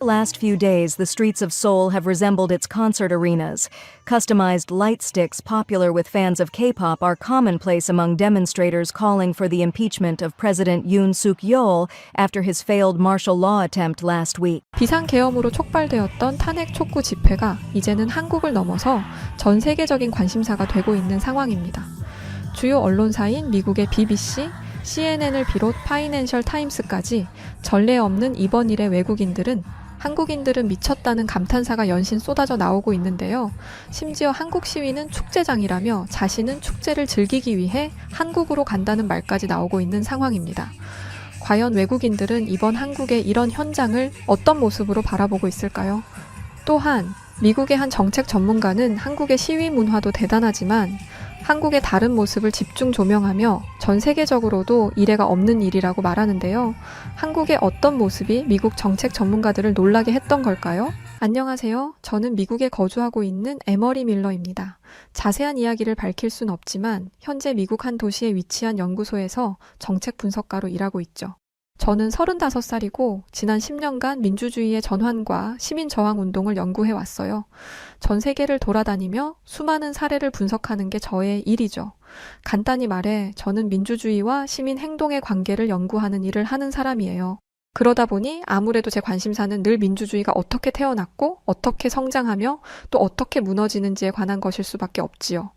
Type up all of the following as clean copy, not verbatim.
The last few days, the streets of Seoul have resembled its concert arenas. Customized light sticks popular with fans of K-pop are commonplace among demonstrators calling for the impeachment of President Yoon Suk-yeol after his failed martial law attempt last week. 비상계엄으로 촉발되었던 탄핵 촉구 집회가 이제는 한국을 넘어서 전 세계적인 관심사가 되고 있는 상황입니다. 주요 언론사인 미국의 BBC, CNN을 비롯 파이낸셜 타임스까지 전례 없는 이번 일의 외국인들은 한국인들은 미쳤다는 감탄사가 연신 쏟아져 나오고 있는데요. 심지어 한국 시위는 축제장이라며 자신은 축제를 즐기기 위해 한국으로 간다는 말까지 나오고 있는 상황입니다. 과연 외국인들은 이번 한국의 이런 현장을 어떤 모습으로 바라보고 있을까요? 또한 미국의 한 정책 전문가는 한국의 시위 문화도 대단하지만 한국의 다른 모습을 집중 조명하며 전 세계적으로도 이례가 없는 일이라고 말하는데요. 한국의 어떤 모습이 미국 정책 전문가들을 놀라게 했던 걸까요? 안녕하세요. 저는 미국에 거주하고 있는 에머리 밀러입니다. 자세한 이야기를 밝힐 순 없지만 현재 미국 한 도시에 위치한 연구소에서 정책 분석가로 일하고 있죠. 저는 35살이고 지난 10년간 민주주의의 전환과 시민저항 운동을 연구해왔어요. 전 세계를 돌아다니며 수많은 사례를 분석하는 게 저의 일이죠. 간단히 말해 저는 민주주의와 시민 행동의 관계를 연구하는 일을 하는 사람이에요. 그러다 보니 아무래도 제 관심사는 늘 민주주의가 어떻게 태어났고 어떻게 성장하며 또 어떻게 무너지는지에 관한 것일 수밖에 없지요.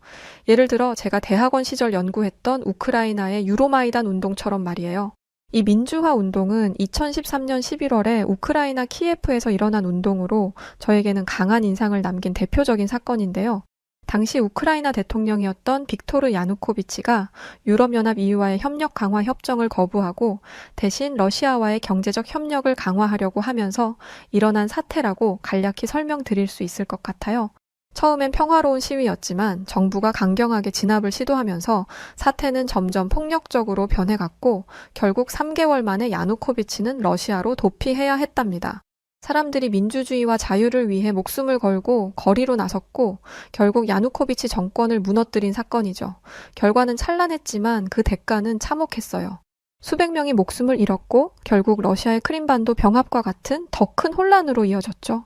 예를 들어 제가 대학원 시절 연구했던 우크라이나의 유로마이단 운동처럼 말이에요. 이 민주화 운동은 2013년 11월에 우크라이나 키예프에서 일어난 운동으로 저에게는 강한 인상을 남긴 대표적인 사건인데요. 당시 우크라이나 대통령이었던 빅토르 야누코비치가 유럽연합 EU와의 협력 강화 협정을 거부하고 대신 러시아와의 경제적 협력을 강화하려고 하면서 일어난 사태라고 간략히 설명드릴 수 있을 것 같아요. 처음엔 평화로운 시위였지만 정부가 강경하게 진압을 시도하면서 사태는 점점 폭력적으로 변해갔고 결국 3개월 만에 야누코비치는 러시아로 도피해야 했답니다. 사람들이 민주주의와 자유를 위해 목숨을 걸고 거리로 나섰고 결국 야누코비치 정권을 무너뜨린 사건이죠. 결과는 찬란했지만 그 대가는 참혹했어요. 수백 명이 목숨을 잃었고 결국 러시아의 크림반도 병합과 같은 더 큰 혼란으로 이어졌죠.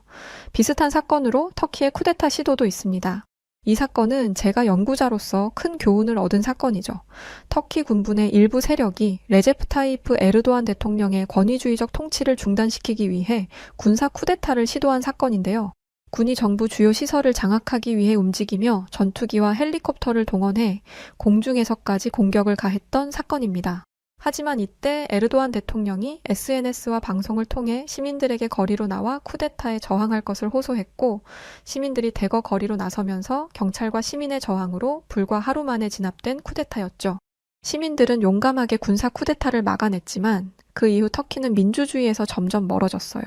비슷한 사건으로 터키의 쿠데타 시도도 있습니다. 이 사건은 제가 연구자로서 큰 교훈을 얻은 사건이죠. 터키 군부의 일부 세력이 레제프 타이프 에르도안 대통령의 권위주의적 통치를 중단시키기 위해 군사 쿠데타를 시도한 사건인데요. 군이 정부 주요 시설을 장악하기 위해 움직이며 전투기와 헬리콥터를 동원해 공중에서까지 공격을 가했던 사건입니다. 하지만 이때 에르도안 대통령이 SNS와 방송을 통해 시민들에게 거리로 나와 쿠데타에 저항할 것을 호소했고 시민들이 대거 거리로 나서면서 경찰과 시민의 저항으로 불과 하루 만에 진압된 쿠데타였죠. 시민들은 용감하게 군사 쿠데타를 막아냈지만 그 이후 터키는 민주주의에서 점점 멀어졌어요.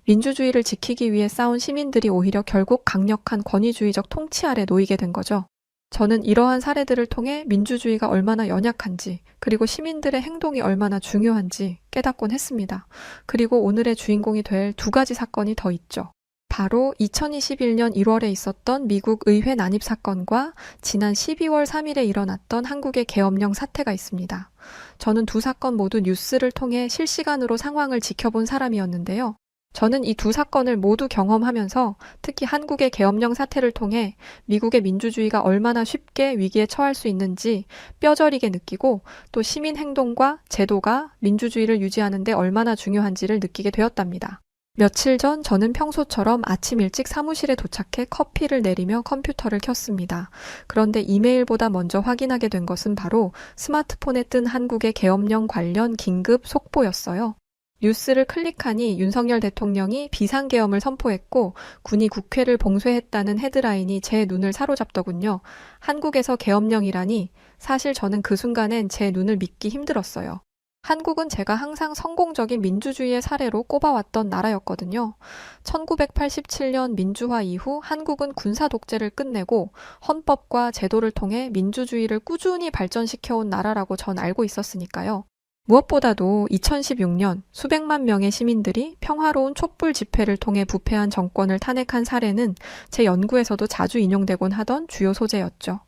민주주의를 지키기 위해 싸운 시민들이 오히려 결국 강력한 권위주의적 통치 아래 놓이게 된 거죠. 저는 이러한 사례들을 통해 민주주의가 얼마나 연약한지 그리고 시민들의 행동이 얼마나 중요한지 깨닫곤 했습니다. 그리고 오늘의 주인공이 될 두 가지 사건이 더 있죠. 바로 2021년 1월에 있었던 미국 의회 난입 사건과 지난 12월 3일에 일어났던 한국의 계엄령 사태가 있습니다. 저는 두 사건 모두 뉴스를 통해 실시간으로 상황을 지켜본 사람이었는데요. 저는 이 두 사건을 모두 경험하면서 특히 한국의 계엄령 사태를 통해 미국의 민주주의가 얼마나 쉽게 위기에 처할 수 있는지 뼈저리게 느끼고 또 시민 행동과 제도가 민주주의를 유지하는 데 얼마나 중요한지를 느끼게 되었답니다. 며칠 전 저는 평소처럼 아침 일찍 사무실에 도착해 커피를 내리며 컴퓨터를 켰습니다. 그런데 이메일보다 먼저 확인하게 된 것은 바로 스마트폰에 뜬 한국의 계엄령 관련 긴급 속보였어요. 뉴스를 클릭하니 윤석열 대통령이 비상계엄을 선포했고 군이 국회를 봉쇄했다는 헤드라인이 제 눈을 사로잡더군요. 한국에서 계엄령이라니 사실 저는 그 순간엔 제 눈을 믿기 힘들었어요. 한국은 제가 항상 성공적인 민주주의의 사례로 꼽아왔던 나라였거든요. 1987년 민주화 이후 한국은 군사 독재를 끝내고 헌법과 제도를 통해 민주주의를 꾸준히 발전시켜온 나라라고 전 알고 있었으니까요. 무엇보다도 2016년 수백만 명의 시민들이 평화로운 촛불 집회를 통해 부패한 정권을 탄핵한 사례는 제 연구에서도 자주 인용되곤 하던 주요 소재였죠.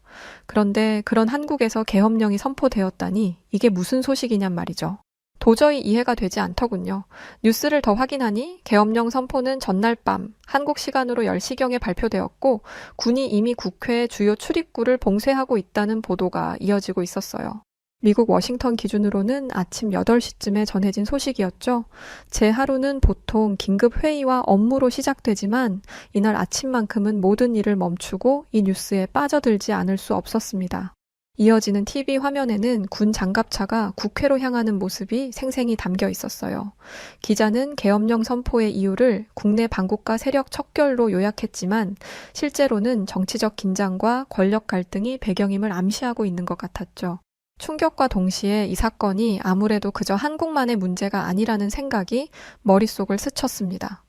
그런데 그런 한국에서 계엄령이 선포되었다니 이게 무슨 소식이냔 말이죠. 도저히 이해가 되지 않더군요. 뉴스를 더 확인하니 계엄령 선포는 전날 밤 한국 시간으로 10시경에 발표되었고 군이 이미 국회의 주요 출입구를 봉쇄하고 있다는 보도가 이어지고 있었어요. 미국 워싱턴 기준으로는 아침 8시쯤에 전해진 소식이었죠. 제 하루는 보통 긴급 회의와 업무로 시작되지만 이날 아침만큼은 모든 일을 멈추고 이 뉴스에 빠져들지 않을 수 없었습니다. 이어지는 TV 화면에는 군 장갑차가 국회로 향하는 모습이 생생히 담겨 있었어요. 기자는 계엄령 선포의 이유를 국내 반국가 세력 척결로 요약했지만 실제로는 정치적 긴장과 권력 갈등이 배경임을 암시하고 있는 것 같았죠. 충격과 동시에 이 사건이 아무래도 그저 한국만의 문제가 아니라는 생각이 머릿속을 스쳤습니다.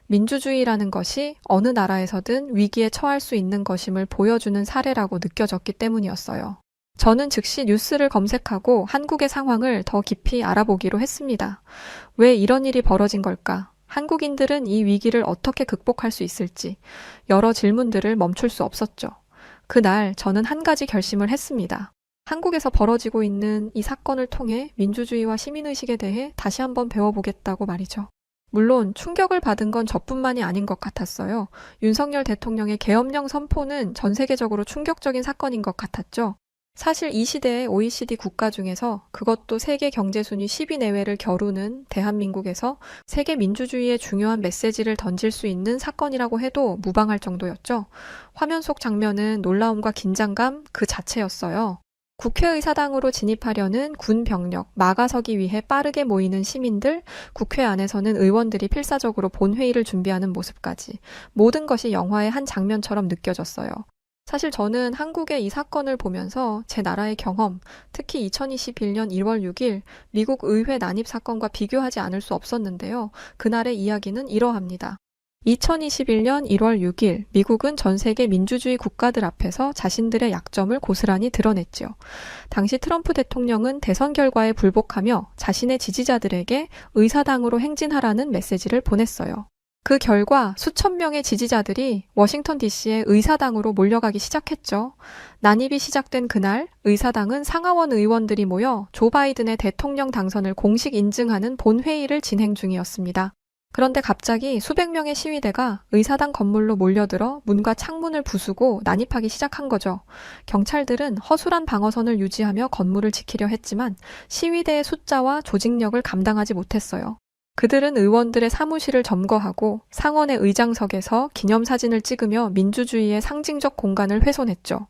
민주주의라는 것이 어느 나라에서든 위기에 처할 수 있는 것임을 보여주는 사례라고 느껴졌기 때문이었어요. 저는 즉시 뉴스를 검색하고 한국의 상황을 더 깊이 알아보기로 했습니다. 왜 이런 일이 벌어진 걸까? 한국인들은 이 위기를 어떻게 극복할 수 있을지 여러 질문들을 멈출 수 없었죠. 그날 저는 한 가지 결심을 했습니다. 한국에서 벌어지고 있는 이 사건을 통해 민주주의와 시민의식에 대해 다시 한번 배워보겠다고 말이죠. 물론 충격을 받은 건 저뿐만이 아닌 것 같았어요. 윤석열 대통령의 계엄령 선포는 전 세계적으로 충격적인 사건인 것 같았죠. 사실 이 시대의 OECD 국가 중에서 그것도 세계 경제 순위 10위 내외를 겨루는 대한민국에서 세계 민주주의의 중요한 메시지를 던질 수 있는 사건이라고 해도 무방할 정도였죠. 화면 속 장면은 놀라움과 긴장감 그 자체였어요. 국회의사당으로 진입하려는 군 병력, 막아서기 위해 빠르게 모이는 시민들, 국회 안에서는 의원들이 필사적으로 본회의를 준비하는 모습까지 모든 것이 영화의 한 장면처럼 느껴졌어요. 사실 저는 한국의 이 사건을 보면서 제 나라의 경험, 특히 2021년 1월 6일 미국 의회 난입 사건과 비교하지 않을 수 없었는데요. 그날의 이야기는 이러합니다. 2021년 1월 6일 미국은 전 세계 민주주의 국가들 앞에서 자신들의 약점을 고스란히 드러냈죠. 당시 트럼프 대통령은 대선 결과에 불복하며 자신의 지지자들에게 의사당으로 행진하라는 메시지를 보냈어요. 그 결과 수천 명의 지지자들이 워싱턴 DC의 의사당으로 몰려가기 시작했죠. 난입이 시작된 그날 의사당은 상하원 의원들이 모여 조 바이든의 대통령 당선을 공식 인증하는 본회의를 진행 중이었습니다. 그런데 갑자기 수백 명의 시위대가 의사당 건물로 몰려들어 문과 창문을 부수고 난입하기 시작한 거죠. 경찰들은 허술한 방어선을 유지하며 건물을 지키려 했지만 시위대의 숫자와 조직력을 감당하지 못했어요. 그들은 의원들의 사무실을 점거하고 상원의 의장석에서 기념사진을 찍으며 민주주의의 상징적 공간을 훼손했죠.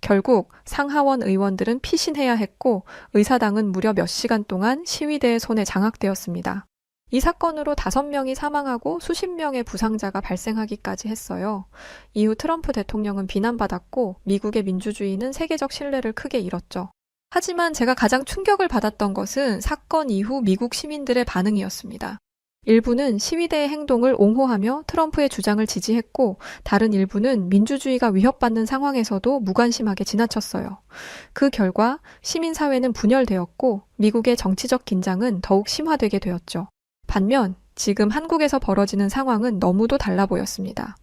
결국 상하원 의원들은 피신해야 했고 의사당은 무려 몇 시간 동안 시위대의 손에 장악되었습니다. 이 사건으로 5명이 사망하고 수십 명의 부상자가 발생하기까지 했어요. 이후 트럼프 대통령은 비난받았고 미국의 민주주의는 세계적 신뢰를 크게 잃었죠. 하지만 제가 가장 충격을 받았던 것은 사건 이후 미국 시민들의 반응이었습니다. 일부는 시위대의 행동을 옹호하며 트럼프의 주장을 지지했고 다른 일부는 민주주의가 위협받는 상황에서도 무관심하게 지나쳤어요. 그 결과 시민사회는 분열되었고 미국의 정치적 긴장은 더욱 심화되게 되었죠. 반면 지금 한국에서 벌어지는 상황은 너무도 달라 보였습니다.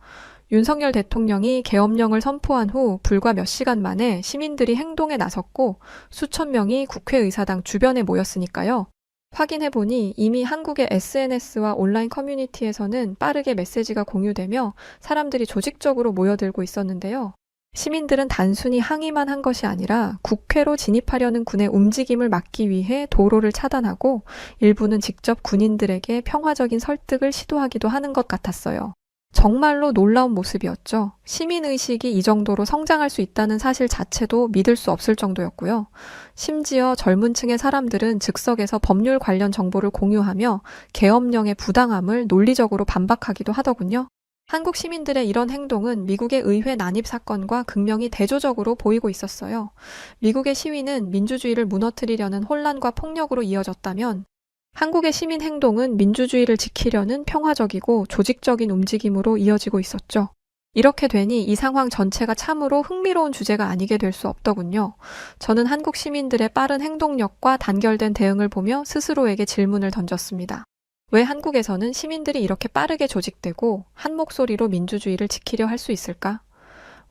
윤석열 대통령이 계엄령을 선포한 후 불과 몇 시간 만에 시민들이 행동에 나섰고 수천 명이 국회의사당 주변에 모였으니까요. 확인해보니 이미 한국의 SNS와 온라인 커뮤니티에서는 빠르게 메시지가 공유되며 사람들이 조직적으로 모여들고 있었는데요. 시민들은 단순히 항의만 한 것이 아니라 국회로 진입하려는 군의 움직임을 막기 위해 도로를 차단하고 일부는 직접 군인들에게 평화적인 설득을 시도하기도 하는 것 같았어요. 정말로 놀라운 모습이었죠. 시민의식이 이 정도로 성장할 수 있다는 사실 자체도 믿을 수 없을 정도였고요. 심지어 젊은 층의 사람들은 즉석에서 법률 관련 정보를 공유하며 계엄령의 부당함을 논리적으로 반박하기도 하더군요. 한국 시민들의 이런 행동은 미국의 의회 난입 사건과 극명히 대조적으로 보이고 있었어요. 미국의 시위는 민주주의를 무너뜨리려는 혼란과 폭력으로 이어졌다면 한국의 시민 행동은 민주주의를 지키려는 평화적이고 조직적인 움직임으로 이어지고 있었죠. 이렇게 되니 이 상황 전체가 참으로 흥미로운 주제가 아니게 될 수 없더군요. 저는 한국 시민들의 빠른 행동력과 단결된 대응을 보며 스스로에게 질문을 던졌습니다. 왜 한국에서는 시민들이 이렇게 빠르게 조직되고 한 목소리로 민주주의를 지키려 할 수 있을까?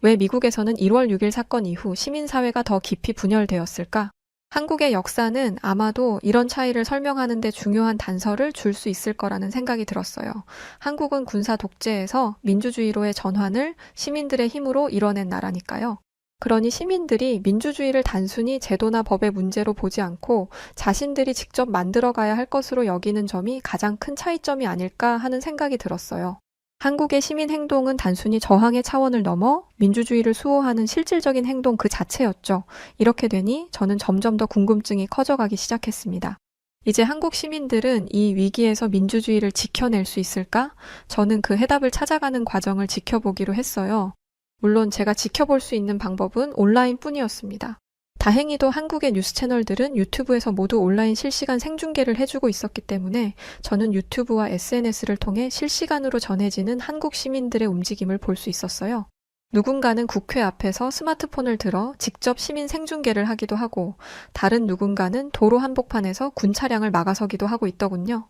왜 미국에서는 1월 6일 사건 이후 시민사회가 더 깊이 분열되었을까? 한국의 역사는 아마도 이런 차이를 설명하는 데 중요한 단서를 줄 수 있을 거라는 생각이 들었어요. 한국은 군사 독재에서 민주주의로의 전환을 시민들의 힘으로 이뤄낸 나라니까요. 그러니 시민들이 민주주의를 단순히 제도나 법의 문제로 보지 않고 자신들이 직접 만들어가야 할 것으로 여기는 점이 가장 큰 차이점이 아닐까 하는 생각이 들었어요. 한국의 시민 행동은 단순히 저항의 차원을 넘어 민주주의를 수호하는 실질적인 행동 그 자체였죠. 이렇게 되니 저는 점점 더 궁금증이 커져가기 시작했습니다. 이제 한국 시민들은 이 위기에서 민주주의를 지켜낼 수 있을까? 저는 그 해답을 찾아가는 과정을 지켜보기로 했어요. 물론 제가 지켜볼 수 있는 방법은 온라인뿐이었습니다. 다행히도 한국의 뉴스 채널들은 유튜브에서 모두 온라인 실시간 생중계를 해주고 있었기 때문에 저는 유튜브와 SNS를 통해 실시간으로 전해지는 한국 시민들의 움직임을 볼 수 있었어요. 누군가는 국회 앞에서 스마트폰을 들어 직접 시민 생중계를 하기도 하고 다른 누군가는 도로 한복판에서 군 차량을 막아서기도 하고 있더군요.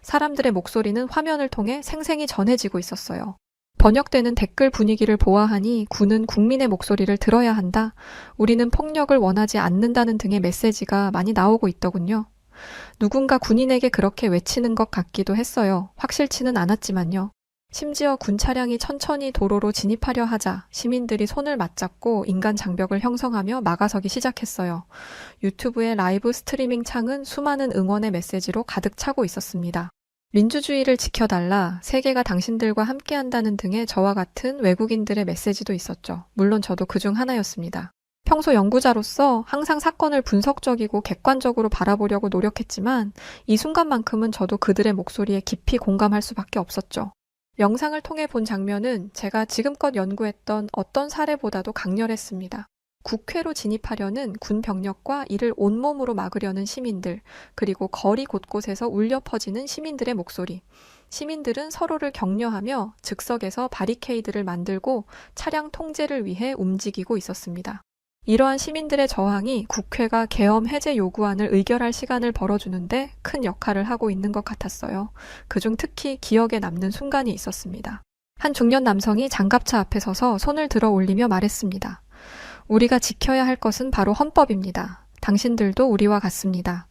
사람들의 목소리는 화면을 통해 생생히 전해지고 있었어요. 번역되는 댓글 분위기를 보아하니 군은 국민의 목소리를 들어야 한다. 우리는 폭력을 원하지 않는다는 등의 메시지가 많이 나오고 있더군요. 누군가 군인에게 그렇게 외치는 것 같기도 했어요. 확실치는 않았지만요. 심지어 군 차량이 천천히 도로로 진입하려 하자 시민들이 손을 맞잡고 인간 장벽을 형성하며 막아서기 시작했어요. 유튜브의 라이브 스트리밍 창은 수많은 응원의 메시지로 가득 차고 있었습니다. 민주주의를 지켜달라, 세계가 당신들과 함께한다는 등의 저와 같은 외국인들의 메시지도 있었죠. 물론 저도 그중 하나였습니다. 평소 연구자로서 항상 사건을 분석적이고 객관적으로 바라보려고 노력했지만 이 순간만큼은 저도 그들의 목소리에 깊이 공감할 수밖에 없었죠. 영상을 통해 본 장면은 제가 지금껏 연구했던 어떤 사례보다도 강렬했습니다. 국회로 진입하려는 군 병력과 이를 온몸으로 막으려는 시민들, 그리고 거리 곳곳에서 울려 퍼지는 시민들의 목소리. 시민들은 서로를 격려하며 즉석에서 바리케이드를 만들고 차량 통제를 위해 움직이고 있었습니다. 이러한 시민들의 저항이 국회가 계엄 해제 요구안을 의결할 시간을 벌어주는데 큰 역할을 하고 있는 것 같았어요. 그중 특히 기억에 남는 순간이 있었습니다. 한 중년 남성이 장갑차 앞에 서서 손을 들어 올리며 말했습니다. 우리가 지켜야 할 것은 바로 헌법입니다. 당신들도 우리와 같습니다.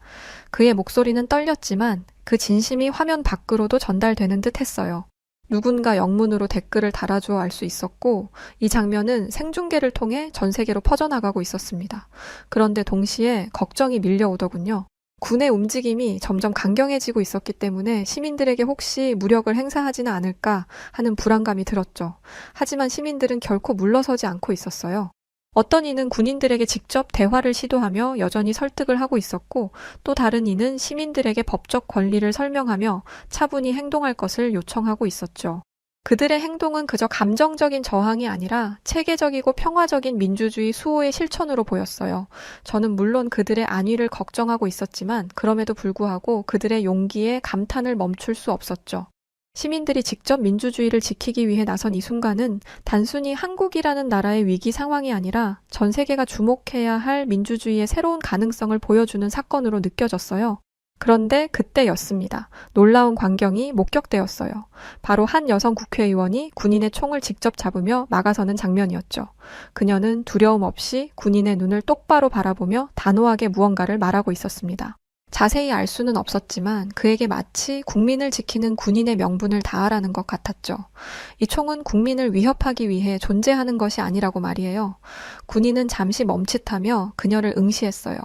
그의 목소리는 떨렸지만 그 진심이 화면 밖으로도 전달되는 듯 했어요. 누군가 영문으로 댓글을 달아주어 알 수 있었고 이 장면은 생중계를 통해 전 세계로 퍼져나가고 있었습니다. 그런데 동시에 걱정이 밀려오더군요. 군의 움직임이 점점 강경해지고 있었기 때문에 시민들에게 혹시 무력을 행사하지는 않을까 하는 불안감이 들었죠. 하지만 시민들은 결코 물러서지 않고 있었어요. 어떤 이는 군인들에게 직접 대화를 시도하며 여전히 설득을 하고 있었고 또 다른 이는 시민들에게 법적 권리를 설명하며 차분히 행동할 것을 요청하고 있었죠. 그들의 행동은 그저 감정적인 저항이 아니라 체계적이고 평화적인 민주주의 수호의 실천으로 보였어요. 저는 물론 그들의 안위를 걱정하고 있었지만 그럼에도 불구하고 그들의 용기에 감탄을 멈출 수 없었죠. 시민들이 직접 민주주의를 지키기 위해 나선 이 순간은 단순히 한국이라는 나라의 위기 상황이 아니라 전 세계가 주목해야 할 민주주의의 새로운 가능성을 보여주는 사건으로 느껴졌어요. 그런데 그때였습니다. 놀라운 광경이 목격되었어요. 바로 한 여성 국회의원이 군인의 총을 직접 잡으며 막아서는 장면이었죠. 그녀는 두려움 없이 군인의 눈을 똑바로 바라보며 단호하게 무언가를 말하고 있었습니다. 자세히 알 수는 없었지만 그에게 마치 국민을 지키는 군인의 명분을 다하라는 것 같았죠. 이 총은 국민을 위협하기 위해 존재하는 것이 아니라고 말이에요. 군인은 잠시 멈칫하며 그녀를 응시했어요.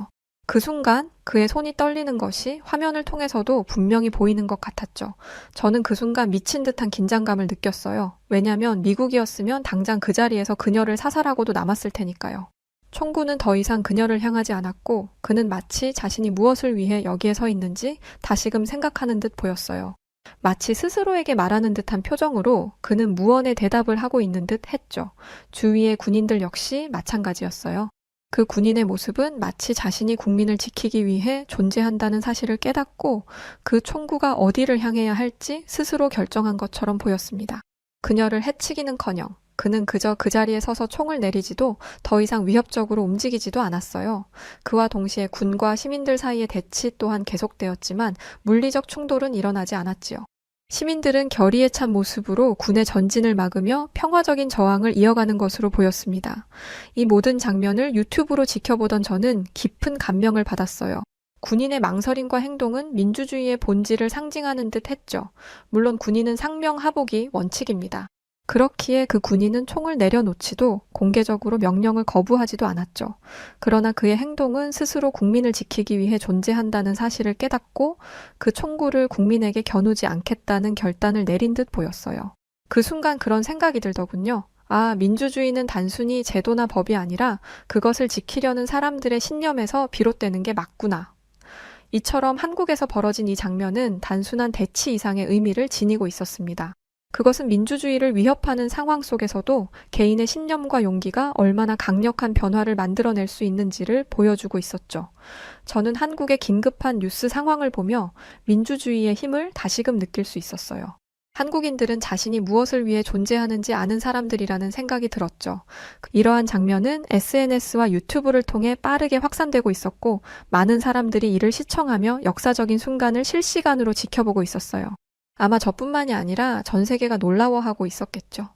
그 순간 그의 손이 떨리는 것이 화면을 통해서도 분명히 보이는 것 같았죠. 저는 그 순간 미친 듯한 긴장감을 느꼈어요. 왜냐하면 미국이었으면 당장 그 자리에서 그녀를 사살하고도 남았을 테니까요. 총구는 더 이상 그녀를 향하지 않았고 그는 마치 자신이 무엇을 위해 여기에 서 있는지 다시금 생각하는 듯 보였어요. 마치 스스로에게 말하는 듯한 표정으로 그는 무언의 대답을 하고 있는 듯 했죠. 주위의 군인들 역시 마찬가지였어요. 그 군인의 모습은 마치 자신이 국민을 지키기 위해 존재한다는 사실을 깨닫고 그 총구가 어디를 향해야 할지 스스로 결정한 것처럼 보였습니다. 그녀를 해치기는커녕 그는 그저 그 자리에 서서 총을 내리지도 더 이상 위협적으로 움직이지도 않았어요. 그와 동시에 군과 시민들 사이의 대치 또한 계속되었지만 물리적 충돌은 일어나지 않았지요. 시민들은 결의에 찬 모습으로 군의 전진을 막으며 평화적인 저항을 이어가는 것으로 보였습니다. 이 모든 장면을 유튜브로 지켜보던 저는 깊은 감명을 받았어요. 군인의 망설임과 행동은 민주주의의 본질을 상징하는 듯 했죠. 물론 군인은 상명하복이 원칙입니다. 그렇기에 그 군인은 총을 내려놓지도 공개적으로 명령을 거부하지도 않았죠. 그러나 그의 행동은 스스로 국민을 지키기 위해 존재한다는 사실을 깨닫고 그 총구를 국민에게 겨누지 않겠다는 결단을 내린 듯 보였어요. 그 순간 그런 생각이 들더군요. 아, 민주주의는 단순히 제도나 법이 아니라 그것을 지키려는 사람들의 신념에서 비롯되는 게 맞구나. 이처럼 한국에서 벌어진 이 장면은 단순한 대치 이상의 의미를 지니고 있었습니다. 그것은 민주주의를 위협하는 상황 속에서도 개인의 신념과 용기가 얼마나 강력한 변화를 만들어낼 수 있는지를 보여주고 있었죠. 저는 한국의 긴급한 뉴스 상황을 보며 민주주의의 힘을 다시금 느낄 수 있었어요. 한국인들은 자신이 무엇을 위해 존재하는지 아는 사람들이라는 생각이 들었죠. 이러한 장면은 SNS와 유튜브를 통해 빠르게 확산되고 있었고, 많은 사람들이 이를 시청하며 역사적인 순간을 실시간으로 지켜보고 있었어요. 아마 저뿐만이 아니라 전 세계가 놀라워하고 있었겠죠.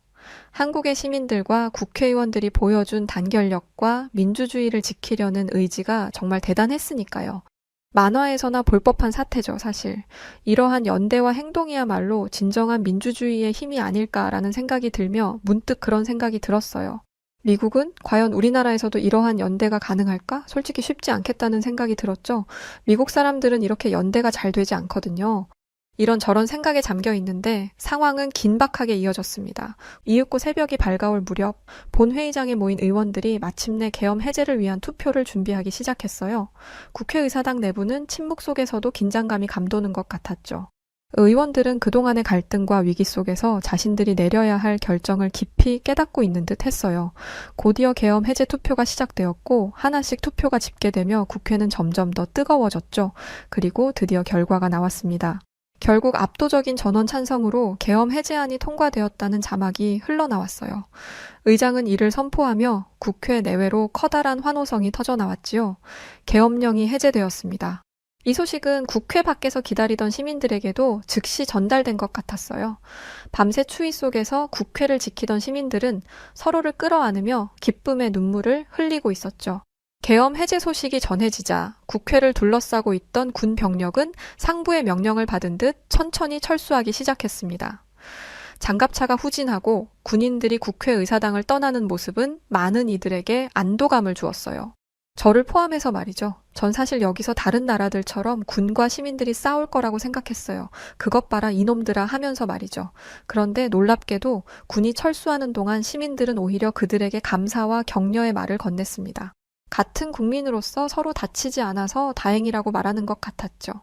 한국의 시민들과 국회의원들이 보여준 단결력과 민주주의를 지키려는 의지가 정말 대단했으니까요. 만화에서나 볼 법한 사태죠, 사실. 이러한 연대와 행동이야말로 진정한 민주주의의 힘이 아닐까라는 생각이 들며 문득 그런 생각이 들었어요. 미국은 과연 우리나라에서도 이러한 연대가 가능할까? 솔직히 쉽지 않겠다는 생각이 들었죠. 미국 사람들은 이렇게 연대가 잘 되지 않거든요. 이런저런 생각에 잠겨 있는데 상황은 긴박하게 이어졌습니다. 이윽고 새벽이 밝아올 무렵 본회의장에 모인 의원들이 마침내 계엄 해제를 위한 투표를 준비하기 시작했어요. 국회의사당 내부는 침묵 속에서도 긴장감이 감도는 것 같았죠. 의원들은 그동안의 갈등과 위기 속에서 자신들이 내려야 할 결정을 깊이 깨닫고 있는 듯 했어요. 곧이어 계엄 해제 투표가 시작되었고 하나씩 투표가 집계되며 국회는 점점 더 뜨거워졌죠. 그리고 드디어 결과가 나왔습니다. 결국 압도적인 전원 찬성으로 계엄 해제안이 통과되었다는 자막이 흘러나왔어요. 의장은 이를 선포하며 국회 내외로 커다란 환호성이 터져나왔지요. 계엄령이 해제되었습니다. 이 소식은 국회 밖에서 기다리던 시민들에게도 즉시 전달된 것 같았어요. 밤새 추위 속에서 국회를 지키던 시민들은 서로를 끌어안으며 기쁨의 눈물을 흘리고 있었죠. 계엄 해제 소식이 전해지자 국회를 둘러싸고 있던 군 병력은 상부의 명령을 받은 듯 천천히 철수하기 시작했습니다. 장갑차가 후진하고 군인들이 국회의사당을 떠나는 모습은 많은 이들에게 안도감을 주었어요. 저를 포함해서 말이죠. 전 사실 여기서 다른 나라들처럼 군과 시민들이 싸울 거라고 생각했어요. 그것 봐라 이놈들아 하면서 말이죠. 그런데 놀랍게도 군이 철수하는 동안 시민들은 오히려 그들에게 감사와 격려의 말을 건넸습니다. 같은 국민으로서 서로 다치지 않아서 다행이라고 말하는 것 같았죠.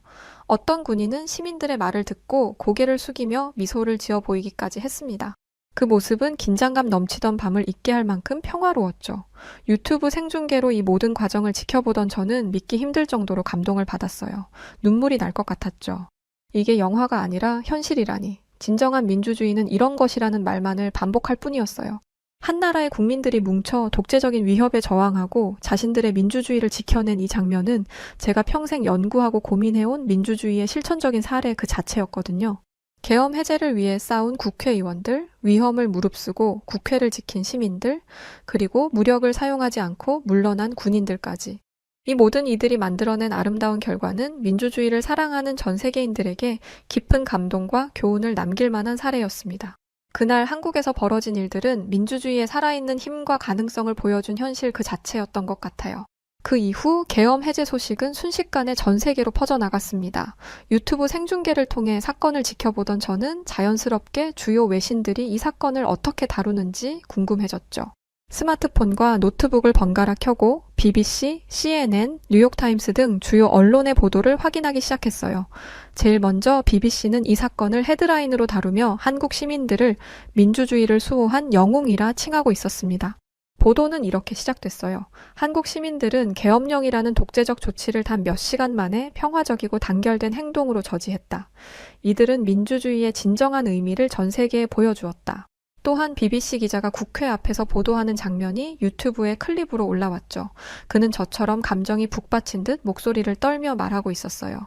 어떤 군인은 시민들의 말을 듣고 고개를 숙이며 미소를 지어 보이기까지 했습니다. 그 모습은 긴장감 넘치던 밤을 잊게 할 만큼 평화로웠죠. 유튜브 생중계로 이 모든 과정을 지켜보던 저는 믿기 힘들 정도로 감동을 받았어요. 눈물이 날 것 같았죠. 이게 영화가 아니라 현실이라니. 진정한 민주주의는 이런 것이라는 말만을 반복할 뿐이었어요. 한 나라의 국민들이 뭉쳐 독재적인 위협에 저항하고 자신들의 민주주의를 지켜낸 이 장면은 제가 평생 연구하고 고민해온 민주주의의 실천적인 사례 그 자체였거든요. 계엄 해제를 위해 싸운 국회의원들, 위험을 무릅쓰고 국회를 지킨 시민들, 그리고 무력을 사용하지 않고 물러난 군인들까지. 이 모든 이들이 만들어낸 아름다운 결과는 민주주의를 사랑하는 전 세계인들에게 깊은 감동과 교훈을 남길 만한 사례였습니다. 그날 한국에서 벌어진 일들은 민주주의의 살아있는 힘과 가능성을 보여준 현실 그 자체였던 것 같아요. 그 이후 계엄 해제 소식은 순식간에 전 세계로 퍼져나갔습니다. 유튜브 생중계를 통해 사건을 지켜보던 저는 자연스럽게 주요 외신들이 이 사건을 어떻게 다루는지 궁금해졌죠. 스마트폰과 노트북을 번갈아 켜고 BBC, CNN, 뉴욕타임스 등 주요 언론의 보도를 확인하기 시작했어요. 제일 먼저 BBC는 이 사건을 헤드라인으로 다루며 한국 시민들을 민주주의를 수호한 영웅이라 칭하고 있었습니다. 보도는 이렇게 시작됐어요. 한국 시민들은 계엄령이라는 독재적 조치를 단 몇 시간 만에 평화적이고 단결된 행동으로 저지했다. 이들은 민주주의의 진정한 의미를 전 세계에 보여주었다. 또한 BBC 기자가 국회 앞에서 보도하는 장면이 유튜브에 클립으로 올라왔죠. 그는 저처럼 감정이 북받친 듯 목소리를 떨며 말하고 있었어요.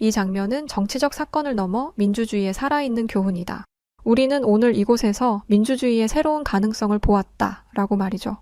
이 장면은 정치적 사건을 넘어 민주주의의 살아있는 교훈이다. 우리는 오늘 이곳에서 민주주의의 새로운 가능성을 보았다. 라고 말이죠.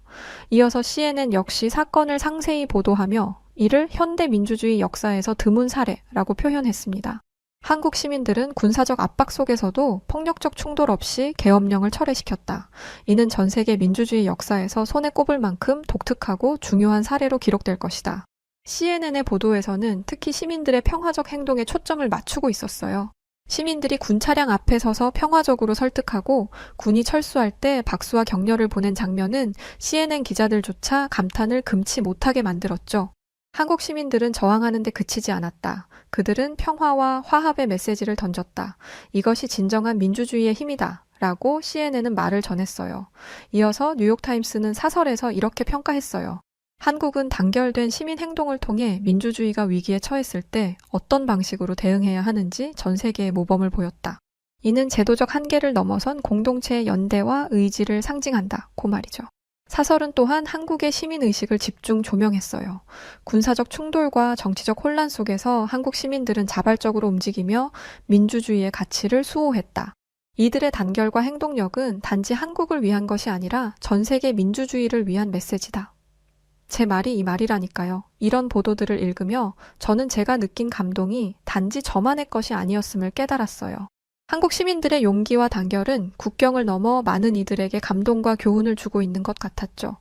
이어서 CNN 역시 사건을 상세히 보도하며 이를 현대 민주주의 역사에서 드문 사례라고 표현했습니다. 한국 시민들은 군사적 압박 속에서도 폭력적 충돌 없이 계엄령을 철회시켰다. 이는 전 세계 민주주의 역사에서 손에 꼽을 만큼 독특하고 중요한 사례로 기록될 것이다. CNN의 보도에서는 특히 시민들의 평화적 행동에 초점을 맞추고 있었어요. 시민들이 군 차량 앞에 서서 평화적으로 설득하고 군이 철수할 때 박수와 격려를 보낸 장면은 CNN 기자들조차 감탄을 금치 못하게 만들었죠. 한국 시민들은 저항하는 데 그치지 않았다. 그들은 평화와 화합의 메시지를 던졌다. 이것이 진정한 민주주의의 힘이다. 라고 CNN은 말을 전했어요. 이어서 뉴욕타임스는 사설에서 이렇게 평가했어요. 한국은 단결된 시민 행동을 통해 민주주의가 위기에 처했을 때 어떤 방식으로 대응해야 하는지 전 세계에 모범을 보였다. 이는 제도적 한계를 넘어선 공동체의 연대와 의지를 상징한다. 고 말이죠. 사설은 또한 한국의 시민의식을 집중 조명했어요. 군사적 충돌과 정치적 혼란 속에서 한국 시민들은 자발적으로 움직이며 민주주의의 가치를 수호했다. 이들의 단결과 행동력은 단지 한국을 위한 것이 아니라 전 세계 민주주의를 위한 메시지다. 제 말이 이 말이라니까요. 이런 보도들을 읽으며 저는 제가 느낀 감동이 단지 저만의 것이 아니었음을 깨달았어요. 한국 시민들의 용기와 단결은 국경을 넘어 많은 이들에게 감동과 교훈을 주고 있는 것 같았죠.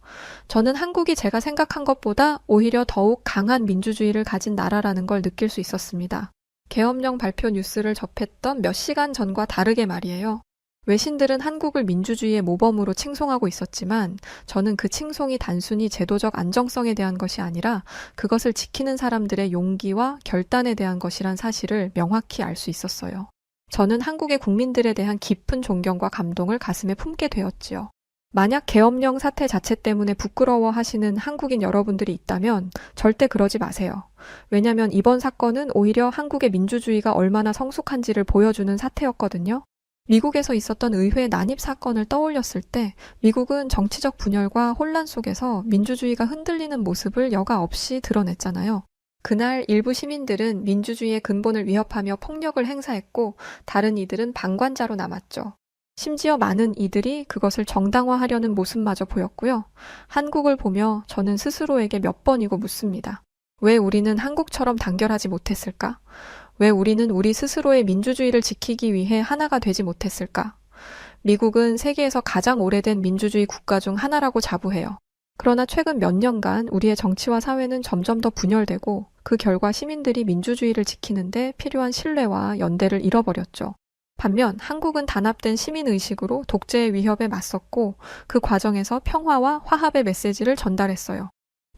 저는 한국이 제가 생각한 것보다 오히려 더욱 강한 민주주의를 가진 나라라는 걸 느낄 수 있었습니다. 계엄령 발표 뉴스를 접했던 몇 시간 전과 다르게 말이에요. 외신들은 한국을 민주주의의 모범으로 칭송하고 있었지만 저는 그 칭송이 단순히 제도적 안정성에 대한 것이 아니라 그것을 지키는 사람들의 용기와 결단에 대한 것이란 사실을 명확히 알 수 있었어요. 저는 한국의 국민들에 대한 깊은 존경과 감동을 가슴에 품게 되었지요. 만약 계엄령 사태 자체 때문에 부끄러워하시는 한국인 여러분들이 있다면 절대 그러지 마세요. 왜냐하면 이번 사건은 오히려 한국의 민주주의가 얼마나 성숙한지를 보여주는 사태였거든요. 미국에서 있었던 의회 난입 사건을 떠올렸을 때 미국은 정치적 분열과 혼란 속에서 민주주의가 흔들리는 모습을 여과 없이 드러냈잖아요. 그날 일부 시민들은 민주주의의 근본을 위협하며 폭력을 행사했고 다른 이들은 방관자로 남았죠. 심지어 많은 이들이 그것을 정당화하려는 모습마저 보였고요. 한국을 보며 저는 스스로에게 몇 번이고 묻습니다. 왜 우리는 한국처럼 단결하지 못했을까? 왜 우리는 우리 스스로의 민주주의를 지키기 위해 하나가 되지 못했을까? 미국은 세계에서 가장 오래된 민주주의 국가 중 하나라고 자부해요. 그러나 최근 몇 년간 우리의 정치와 사회는 점점 더 분열되고 그 결과 시민들이 민주주의를 지키는데 필요한 신뢰와 연대를 잃어버렸죠. 반면 한국은 단합된 시민의식으로 독재의 위협에 맞섰고 그 과정에서 평화와 화합의 메시지를 전달했어요.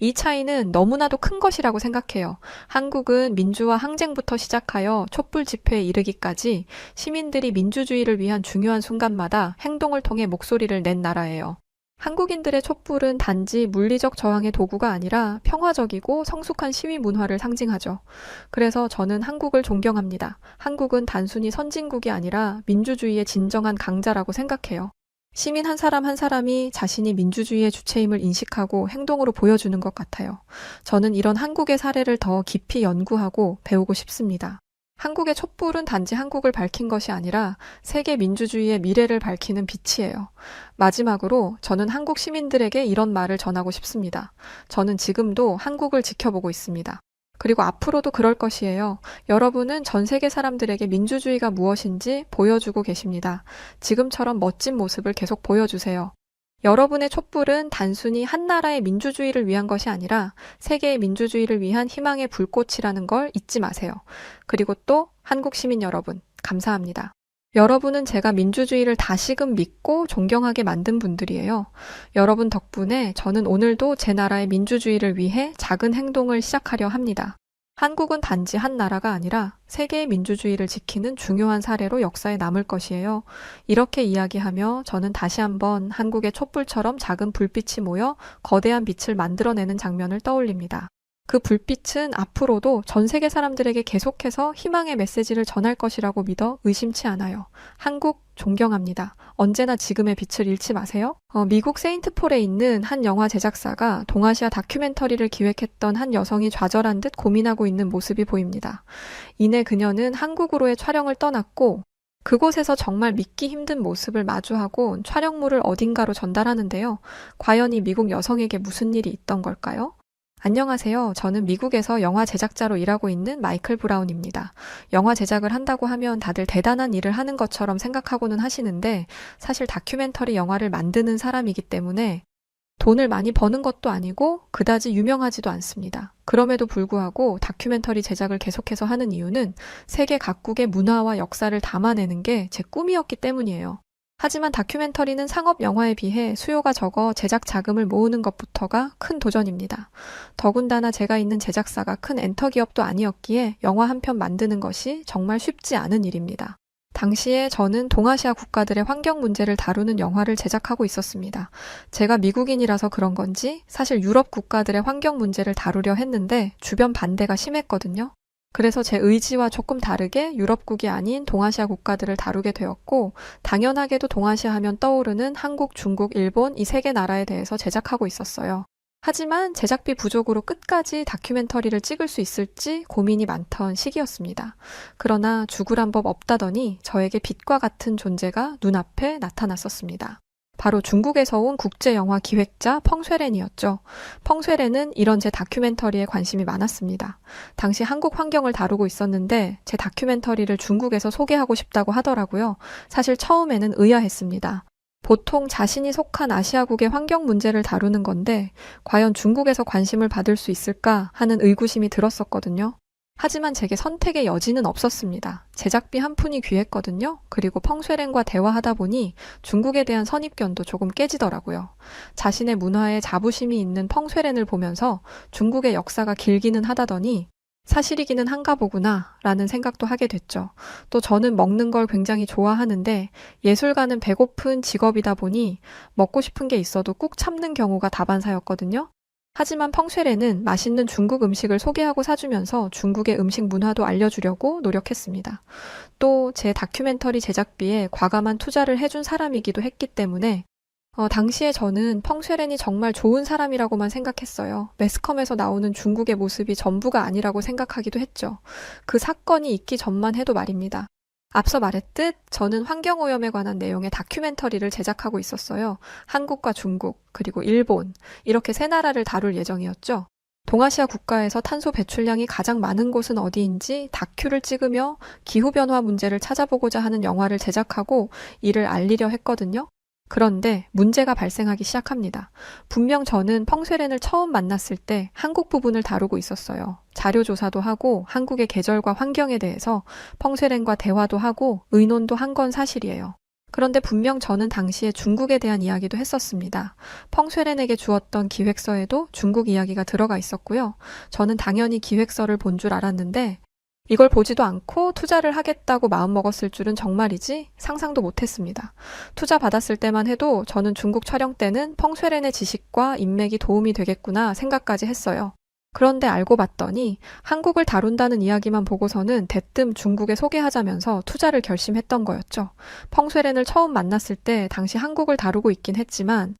이 차이는 너무나도 큰 것이라고 생각해요. 한국은 민주화 항쟁부터 시작하여 촛불 집회에 이르기까지 시민들이 민주주의를 위한 중요한 순간마다 행동을 통해 목소리를 낸 나라예요. 한국인들의 촛불은 단지 물리적 저항의 도구가 아니라 평화적이고 성숙한 시위 문화를 상징하죠. 그래서 저는 한국을 존경합니다. 한국은 단순히 선진국이 아니라 민주주의의 진정한 강자라고 생각해요. 시민 한 사람 한 사람이 자신이 민주주의의 주체임을 인식하고 행동으로 보여주는 것 같아요. 저는 이런 한국의 사례를 더 깊이 연구하고 배우고 싶습니다. 한국의 촛불은 단지 한국을 밝힌 것이 아니라 세계 민주주의의 미래를 밝히는 빛이에요. 마지막으로 저는 한국 시민들에게 이런 말을 전하고 싶습니다. 저는 지금도 한국을 지켜보고 있습니다. 그리고 앞으로도 그럴 것이에요. 여러분은 전 세계 사람들에게 민주주의가 무엇인지 보여주고 계십니다. 지금처럼 멋진 모습을 계속 보여주세요. 여러분의 촛불은 단순히 한 나라의 민주주의를 위한 것이 아니라 세계의 민주주의를 위한 희망의 불꽃이라는 걸 잊지 마세요. 그리고 또 한국 시민 여러분, 감사합니다. 여러분은 제가 민주주의를 다시금 믿고 존경하게 만든 분들이에요. 여러분 덕분에 저는 오늘도 제 나라의 민주주의를 위해 작은 행동을 시작하려 합니다. 한국은 단지 한 나라가 아니라 세계의 민주주의를 지키는 중요한 사례로 역사에 남을 것이에요. 이렇게 이야기하며 저는 다시 한번 한국의 촛불처럼 작은 불빛이 모여 거대한 빛을 만들어내는 장면을 떠올립니다. 그 불빛은 앞으로도 전 세계 사람들에게 계속해서 희망의 메시지를 전할 것이라고 믿어 의심치 않아요. 한국 존경합니다. 언제나 지금의 빛을 잃지 마세요. 미국 세인트폴에 있는 한 영화 제작사가 동아시아 다큐멘터리를 기획했던 한 여성이 좌절한 듯 고민하고 있는 모습이 보입니다. 이내 그녀는 한국으로의 촬영을 떠났고 그곳에서 정말 믿기 힘든 모습을 마주하고 촬영물을 어딘가로 전달하는데요. 과연 이 미국 여성에게 무슨 일이 있던 걸까요? 안녕하세요. 저는 미국에서 영화 제작자로 일하고 있는 마이클 브라운입니다. 영화 제작을 한다고 하면 다들 대단한 일을 하는 것처럼 생각하고는 하시는데 사실 다큐멘터리 영화를 만드는 사람이기 때문에 돈을 많이 버는 것도 아니고 그다지 유명하지도 않습니다. 그럼에도 불구하고 다큐멘터리 제작을 계속해서 하는 이유는 세계 각국의 문화와 역사를 담아내는 게 제 꿈이었기 때문이에요. 하지만 다큐멘터리는 상업 영화에 비해 수요가 적어 제작 자금을 모으는 것부터가 큰 도전입니다. 더군다나 제가 있는 제작사가 큰 엔터 기업도 아니었기에 영화 한 편 만드는 것이 정말 쉽지 않은 일입니다. 당시에 저는 동아시아 국가들의 환경 문제를 다루는 영화를 제작하고 있었습니다. 제가 미국인이라서 그런 건지 사실 유럽 국가들의 환경 문제를 다루려 했는데 주변 반대가 심했거든요. 그래서 제 의지와 조금 다르게 유럽국이 아닌 동아시아 국가들을 다루게 되었고 당연하게도 동아시아 하면 떠오르는 한국, 중국, 일본 이 세 개 나라에 대해서 제작하고 있었어요. 하지만 제작비 부족으로 끝까지 다큐멘터리를 찍을 수 있을지 고민이 많던 시기였습니다. 그러나 죽으란 법 없다더니 저에게 빛과 같은 존재가 눈앞에 나타났었습니다. 바로 중국에서 온 국제영화 기획자 펑쇠렌이었죠. 펑쇠렌은 이런 제 다큐멘터리에 관심이 많았습니다. 당시 한국 환경을 다루고 있었는데 제 다큐멘터리를 중국에서 소개하고 싶다고 하더라고요. 사실 처음에는 의아했습니다. 보통 자신이 속한 아시아국의 환경 문제를 다루는 건데 과연 중국에서 관심을 받을 수 있을까 하는 의구심이 들었었거든요. 하지만 제게 선택의 여지는 없었습니다. 제작비 한 푼이 귀했거든요. 그리고 펑쇠렌과 대화하다 보니 중국에 대한 선입견도 조금 깨지더라고요. 자신의 문화에 자부심이 있는 펑쇠렌을 보면서 중국의 역사가 길기는 하다더니 사실이기는 한가 보구나 라는 생각도 하게 됐죠. 또 저는 먹는 걸 굉장히 좋아하는데 예술가는 배고픈 직업이다 보니 먹고 싶은 게 있어도 꾹 참는 경우가 다반사였거든요. 하지만 펑쇠렌은 맛있는 중국 음식을 소개하고 사주면서 중국의 음식 문화도 알려주려고 노력했습니다. 또 제 다큐멘터리 제작비에 과감한 투자를 해준 사람이기도 했기 때문에 당시에 저는 펑쇠렌이 정말 좋은 사람이라고만 생각했어요. 매스컴에서 나오는 중국의 모습이 전부가 아니라고 생각하기도 했죠. 그 사건이 있기 전만 해도 말입니다. 앞서 말했듯 저는 환경오염에 관한 내용의 다큐멘터리를 제작하고 있었어요. 한국과 중국, 그리고 일본, 이렇게 세 나라를 다룰 예정이었죠. 동아시아 국가에서 탄소 배출량이 가장 많은 곳은 어디인지 다큐를 찍으며 기후변화 문제를 찾아보고자 하는 영화를 제작하고 이를 알리려 했거든요. 그런데 문제가 발생하기 시작합니다. 분명 저는 펑쇠렌을 처음 만났을 때 한국 부분을 다루고 있었어요. 자료 조사도 하고 한국의 계절과 환경에 대해서 펑쇠렌과 대화도 하고 의논도 한 건 사실이에요. 그런데 분명 저는 당시에 중국에 대한 이야기도 했었습니다. 펑쇠렌에게 주었던 기획서에도 중국 이야기가 들어가 있었고요. 저는 당연히 기획서를 본 줄 알았는데 이걸 보지도 않고 투자를 하겠다고 마음먹었을 줄은 정말이지 상상도 못했습니다. 투자 받았을 때만 해도 저는 중국 촬영 때는 펑쇠렌의 지식과 인맥이 도움이 되겠구나 생각까지 했어요. 그런데 알고 봤더니 한국을 다룬다는 이야기만 보고서는 대뜸 중국에 소개하자면서 투자를 결심했던 거였죠. 펑쇠렌을 처음 만났을 때 당시 한국을 다루고 있긴 했지만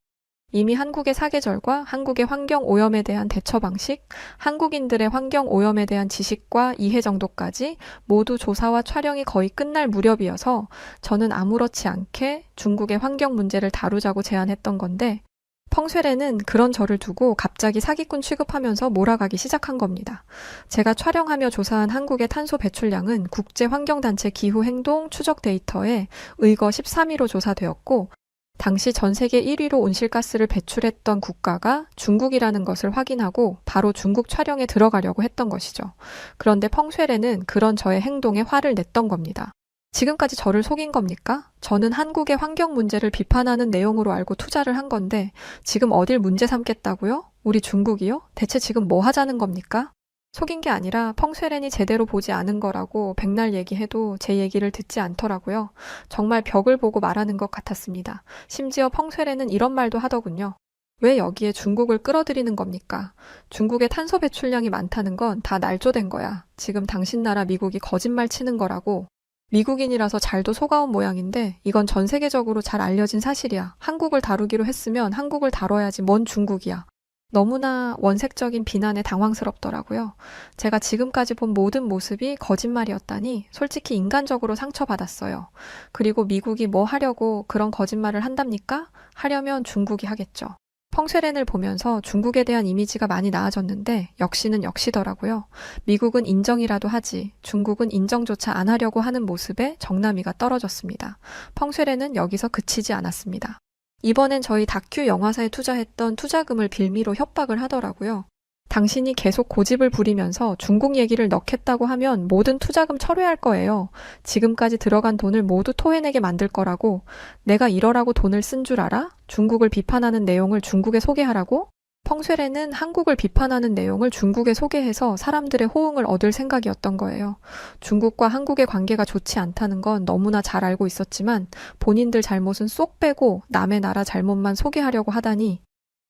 이미 한국의 사계절과 한국의 환경 오염에 대한 대처 방식, 한국인들의 환경 오염에 대한 지식과 이해 정도까지 모두 조사와 촬영이 거의 끝날 무렵이어서 저는 아무렇지 않게 중국의 환경 문제를 다루자고 제안했던 건데 펑쇠렌은 그런 저를 두고 갑자기 사기꾼 취급하면서 몰아가기 시작한 겁니다. 제가 촬영하며 조사한 한국의 탄소 배출량은 국제환경단체 기후행동 추적 데이터에 의거 13위로 조사되었고 당시 전 세계 1위로 온실가스를 배출했던 국가가 중국이라는 것을 확인하고 바로 중국 촬영에 들어가려고 했던 것이죠. 그런데 펑쇠렌은 그런 저의 행동에 화를 냈던 겁니다. 지금까지 저를 속인 겁니까? 저는 한국의 환경 문제를 비판하는 내용으로 알고 투자를 한 건데 지금 어딜 문제 삼겠다고요? 우리 중국이요? 대체 지금 뭐 하자는 겁니까? 속인 게 아니라 펑쇠렌이 제대로 보지 않은 거라고 백날 얘기해도 제 얘기를 듣지 않더라고요. 정말 벽을 보고 말하는 것 같았습니다. 심지어 펑쇠렌은 이런 말도 하더군요. 왜 여기에 중국을 끌어들이는 겁니까? 중국의 탄소 배출량이 많다는 건 다 날조된 거야. 지금 당신 나라 미국이 거짓말 치는 거라고. 미국인이라서 잘도 속아온 모양인데 이건 전 세계적으로 잘 알려진 사실이야. 한국을 다루기로 했으면 한국을 다뤄야지 뭔 중국이야. 너무나 원색적인 비난에 당황스럽더라고요. 제가 지금까지 본 모든 모습이 거짓말이었다니 솔직히 인간적으로 상처받았어요. 그리고 미국이 뭐 하려고 그런 거짓말을 한답니까? 하려면 중국이 하겠죠. 펑쉐렌을 보면서 중국에 대한 이미지가 많이 나아졌는데 역시는 역시더라고요. 미국은 인정이라도 하지 중국은 인정조차 안 하려고 하는 모습에 정남이가 떨어졌습니다. 펑쉐렌은 여기서 그치지 않았습니다. 이번엔 저희 다큐 영화사에 투자했던 투자금을 빌미로 협박을 하더라고요. 당신이 계속 고집을 부리면서 중국 얘기를 넣겠다고 하면 모든 투자금 철회할 거예요. 지금까지 들어간 돈을 모두 토해내게 만들 거라고. 내가 이러라고 돈을 쓴 줄 알아? 중국을 비판하는 내용을 중국에 소개하라고? 펑쉐렌은 한국을 비판하는 내용을 중국에 소개해서 사람들의 호응을 얻을 생각이었던 거예요. 중국과 한국의 관계가 좋지 않다는 건 너무나 잘 알고 있었지만 본인들 잘못은 쏙 빼고 남의 나라 잘못만 소개하려고 하다니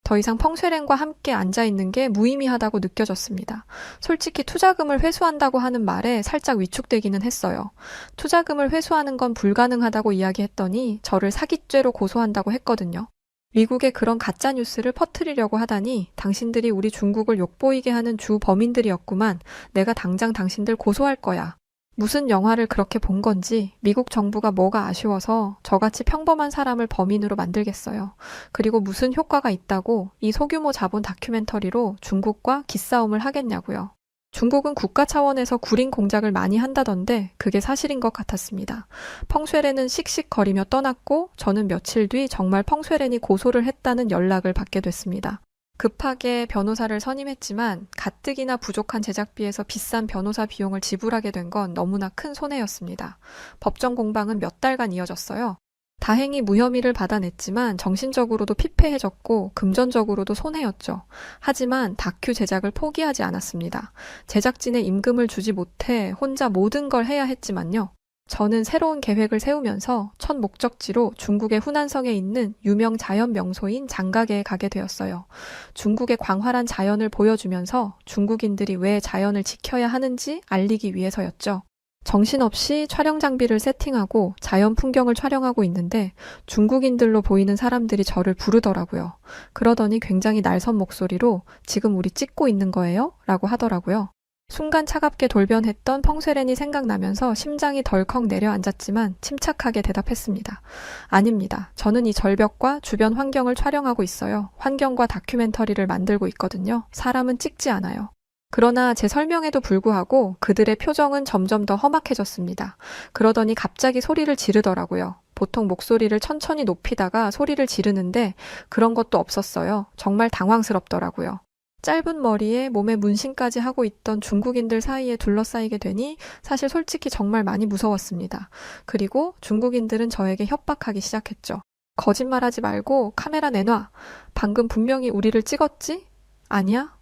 더 이상 펑쉐렌과 함께 앉아있는 게 무의미하다고 느껴졌습니다. 솔직히 투자금을 회수한다고 하는 말에 살짝 위축되기는 했어요. 투자금을 회수하는 건 불가능하다고 이야기했더니 저를 사기죄로 고소한다고 했거든요. 미국의 그런 가짜뉴스를 퍼뜨리려고 하다니 당신들이 우리 중국을 욕보이게 하는 주 범인들이었구만. 내가 당장 당신들 고소할 거야. 무슨 영화를 그렇게 본 건지 미국 정부가 뭐가 아쉬워서 저같이 평범한 사람을 범인으로 만들겠어요. 그리고 무슨 효과가 있다고 이 소규모 자본 다큐멘터리로 중국과 기싸움을 하겠냐고요. 중국은 국가 차원에서 구린 공작을 많이 한다던데 그게 사실인 것 같았습니다. 펑쉐렌은 씩씩거리며 떠났고 저는 며칠 뒤 정말 펑쉐렌이 고소를 했다는 연락을 받게 됐습니다. 급하게 변호사를 선임했지만 가뜩이나 부족한 제작비에서 비싼 변호사 비용을 지불하게 된 건 너무나 큰 손해였습니다. 법정 공방은 몇 달간 이어졌어요. 다행히 무혐의를 받아냈지만 정신적으로도 피폐해졌고 금전적으로도 손해였죠. 하지만 다큐 제작을 포기하지 않았습니다. 제작진의 임금을 주지 못해 혼자 모든 걸 해야 했지만요. 저는 새로운 계획을 세우면서 첫 목적지로 중국의 후난성에 있는 유명 자연 명소인 장가게에 가게 되었어요. 중국의 광활한 자연을 보여주면서 중국인들이 왜 자연을 지켜야 하는지 알리기 위해서였죠. 정신없이 촬영 장비를 세팅하고 자연 풍경을 촬영하고 있는데 중국인들로 보이는 사람들이 저를 부르더라고요. 그러더니 굉장히 날선 목소리로 지금 우리 찍고 있는 거예요? 라고 하더라고요. 순간 차갑게 돌변했던 펑쉐렌이 생각나면서 심장이 덜컥 내려앉았지만 침착하게 대답했습니다. 아닙니다. 저는 이 절벽과 주변 환경을 촬영하고 있어요. 환경과 다큐멘터리를 만들고 있거든요. 사람은 찍지 않아요. 그러나 제 설명에도 불구하고 그들의 표정은 점점 더 험악해졌습니다. 그러더니 갑자기 소리를 지르더라고요. 보통 목소리를 천천히 높이다가 소리를 지르는데 그런 것도 없었어요. 정말 당황스럽더라고요. 짧은 머리에 몸에 문신까지 하고 있던 중국인들 사이에 둘러싸이게 되니 사실 솔직히 정말 많이 무서웠습니다. 그리고 중국인들은 저에게 협박하기 시작했죠. 거짓말하지 말고 카메라 내놔. 방금 분명히 우리를 찍었지? 아니야?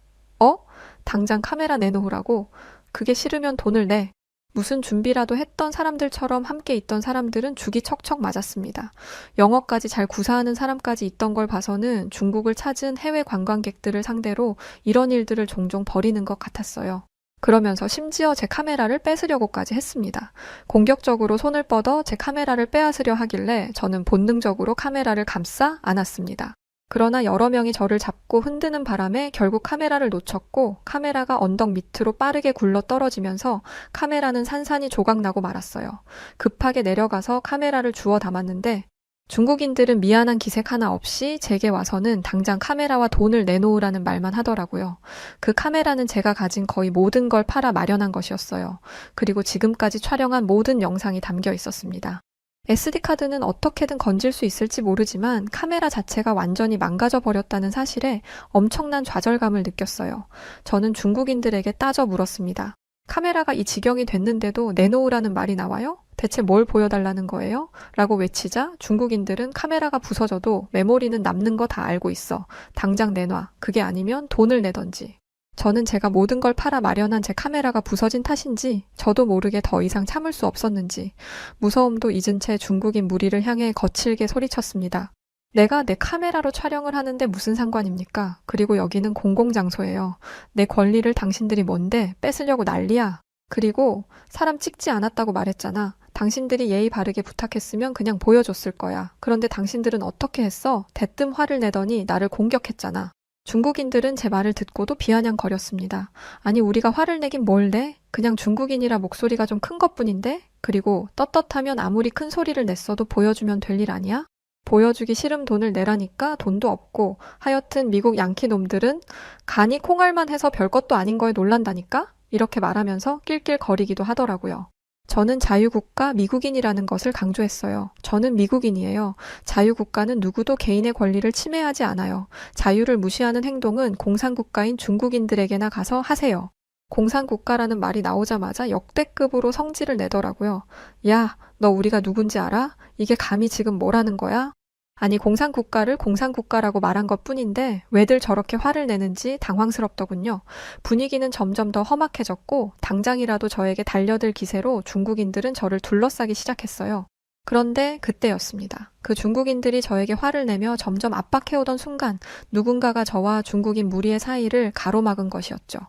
당장 카메라 내놓으라고. 그게 싫으면 돈을 내. 무슨 준비라도 했던 사람들처럼 함께 있던 사람들은 죽이 척척 맞았습니다. 영어까지 잘 구사하는 사람까지 있던 걸 봐서는 중국을 찾은 해외 관광객들을 상대로 이런 일들을 종종 벌이는 것 같았어요. 그러면서 심지어 제 카메라를 뺏으려고까지 했습니다. 공격적으로 손을 뻗어 제 카메라를 빼앗으려 하길래 저는 본능적으로 카메라를 감싸 안았습니다. 그러나 여러 명이 저를 잡고 흔드는 바람에 결국 카메라를 놓쳤고 카메라가 언덕 밑으로 빠르게 굴러 떨어지면서 카메라는 산산이 조각나고 말았어요. 급하게 내려가서 카메라를 주워 담았는데 중국인들은 미안한 기색 하나 없이 제게 와서는 당장 카메라와 돈을 내놓으라는 말만 하더라고요. 그 카메라는 제가 가진 거의 모든 걸 팔아 마련한 것이었어요. 그리고 지금까지 촬영한 모든 영상이 담겨 있었습니다. SD카드는 어떻게든 건질 수 있을지 모르지만 카메라 자체가 완전히 망가져 버렸다는 사실에 엄청난 좌절감을 느꼈어요. 저는 중국인들에게 따져 물었습니다. 카메라가 이 지경이 됐는데도 내놓으라는 말이 나와요? 대체 뭘 보여달라는 거예요? 라고 외치자 중국인들은 카메라가 부서져도 메모리는 남는 거 다 알고 있어. 당장 내놔. 그게 아니면 돈을 내던지. 저는 제가 모든 걸 팔아 마련한 제 카메라가 부서진 탓인지 저도 모르게 더 이상 참을 수 없었는지 무서움도 잊은 채 중국인 무리를 향해 거칠게 소리쳤습니다. 내가 내 카메라로 촬영을 하는데 무슨 상관입니까? 그리고 여기는 공공장소예요. 내 권리를 당신들이 뭔데 뺏으려고 난리야. 그리고 사람 찍지 않았다고 말했잖아. 당신들이 예의 바르게 부탁했으면 그냥 보여줬을 거야. 그런데 당신들은 어떻게 했어? 대뜸 화를 내더니 나를 공격했잖아. 중국인들은 제 말을 듣고도 비아냥거렸습니다. 아니, 우리가 화를 내긴 뭘 내? 그냥 중국인이라 목소리가 좀 큰 것뿐인데? 그리고 떳떳하면 아무리 큰 소리를 냈어도 보여주면 될 일 아니야? 보여주기 싫음 돈을 내라니까 돈도 없고, 하여튼 미국 양키 놈들은 간이 콩알만 해서 별것도 아닌 거에 놀란다니까? 이렇게 말하면서 낄낄거리기도 하더라고요. 저는 자유국가 미국인이라는 것을 강조했어요. 저는 미국인이에요. 자유국가는 누구도 개인의 권리를 침해하지 않아요. 자유를 무시하는 행동은 공산국가인 중국인들에게나 가서 하세요. 공산국가라는 말이 나오자마자 역대급으로 성질을 내더라고요. 야, 너 우리가 누군지 알아? 이게 감히 지금 뭐라는 거야? 아니, 공산국가를 공산국가라고 말한 것뿐인데 왜들 저렇게 화를 내는지 당황스럽더군요. 분위기는 점점 더 험악해졌고 당장이라도 저에게 달려들 기세로 중국인들은 저를 둘러싸기 시작했어요. 그런데 그때였습니다. 그 중국인들이 저에게 화를 내며 점점 압박해오던 순간 누군가가 저와 중국인 무리의 사이를 가로막은 것이었죠.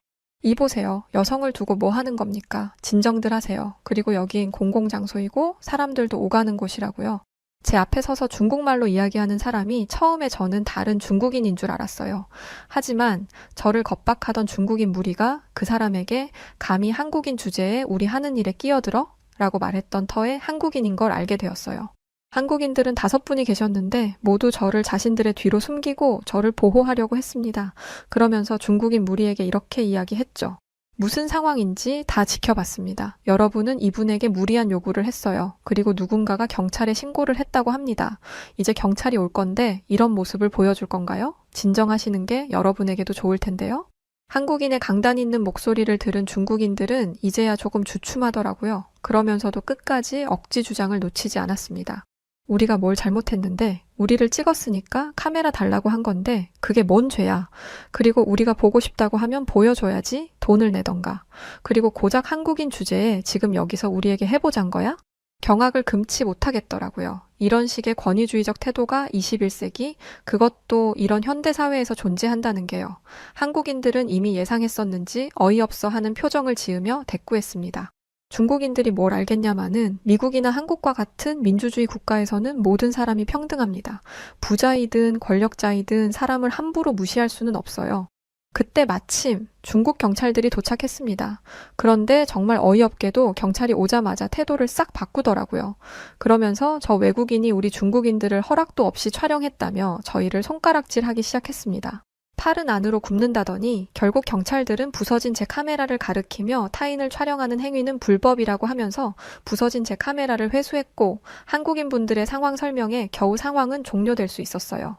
이 보세요. 여성을 두고 뭐 하는 겁니까? 진정들 하세요. 그리고 여긴 공공장소이고 사람들도 오가는 곳이라고요. 제 앞에 서서 중국말로 이야기하는 사람이 처음에 저는 다른 중국인인 줄 알았어요. 하지만 저를 겁박하던 중국인 무리가 그 사람에게 감히 한국인 주제에 우리 하는 일에 끼어들어? 라고 말했던 터에 한국인인 걸 알게 되었어요. 한국인들은 5분이 계셨는데 모두 저를 자신들의 뒤로 숨기고 저를 보호하려고 했습니다. 그러면서 중국인 무리에게 이렇게 이야기했죠. 무슨 상황인지 다 지켜봤습니다. 여러분은 이분에게 무리한 요구를 했어요. 그리고 누군가가 경찰에 신고를 했다고 합니다. 이제 경찰이 올 건데 이런 모습을 보여줄 건가요? 진정하시는 게 여러분에게도 좋을 텐데요. 한국인의 강단 있는 목소리를 들은 중국인들은 이제야 조금 주춤하더라고요. 그러면서도 끝까지 억지 주장을 놓치지 않았습니다. 우리가 뭘 잘못했는데 우리를 찍었으니까 카메라 달라고 한 건데 그게 뭔 죄야. 그리고 우리가 보고 싶다고 하면 보여줘야지 돈을 내던가. 그리고 고작 한국인 주제에 지금 여기서 우리에게 해보잔 거야? 경악을 금치 못하겠더라고요. 이런 식의 권위주의적 태도가 21세기, 그것도 이런 현대사회에서 존재한다는 게요. 한국인들은 이미 예상했었는지 어이없어 하는 표정을 지으며 대꾸했습니다. 중국인들이 뭘 알겠냐마는 미국이나 한국과 같은 민주주의 국가에서는 모든 사람이 평등합니다. 부자이든 권력자이든 사람을 함부로 무시할 수는 없어요. 그때 마침 중국 경찰들이 도착했습니다. 그런데 정말 어이없게도 경찰이 오자마자 태도를 싹 바꾸더라고요. 그러면서 저 외국인이 우리 중국인들을 허락도 없이 촬영했다며 저희를 손가락질하기 시작했습니다. 팔은 안으로 굽는다더니 결국 경찰들은 부서진 제 카메라를 가리키며 타인을 촬영하는 행위는 불법이라고 하면서 부서진 제 카메라를 회수했고 한국인 분들의 상황 설명에 겨우 상황은 종료될 수 있었어요.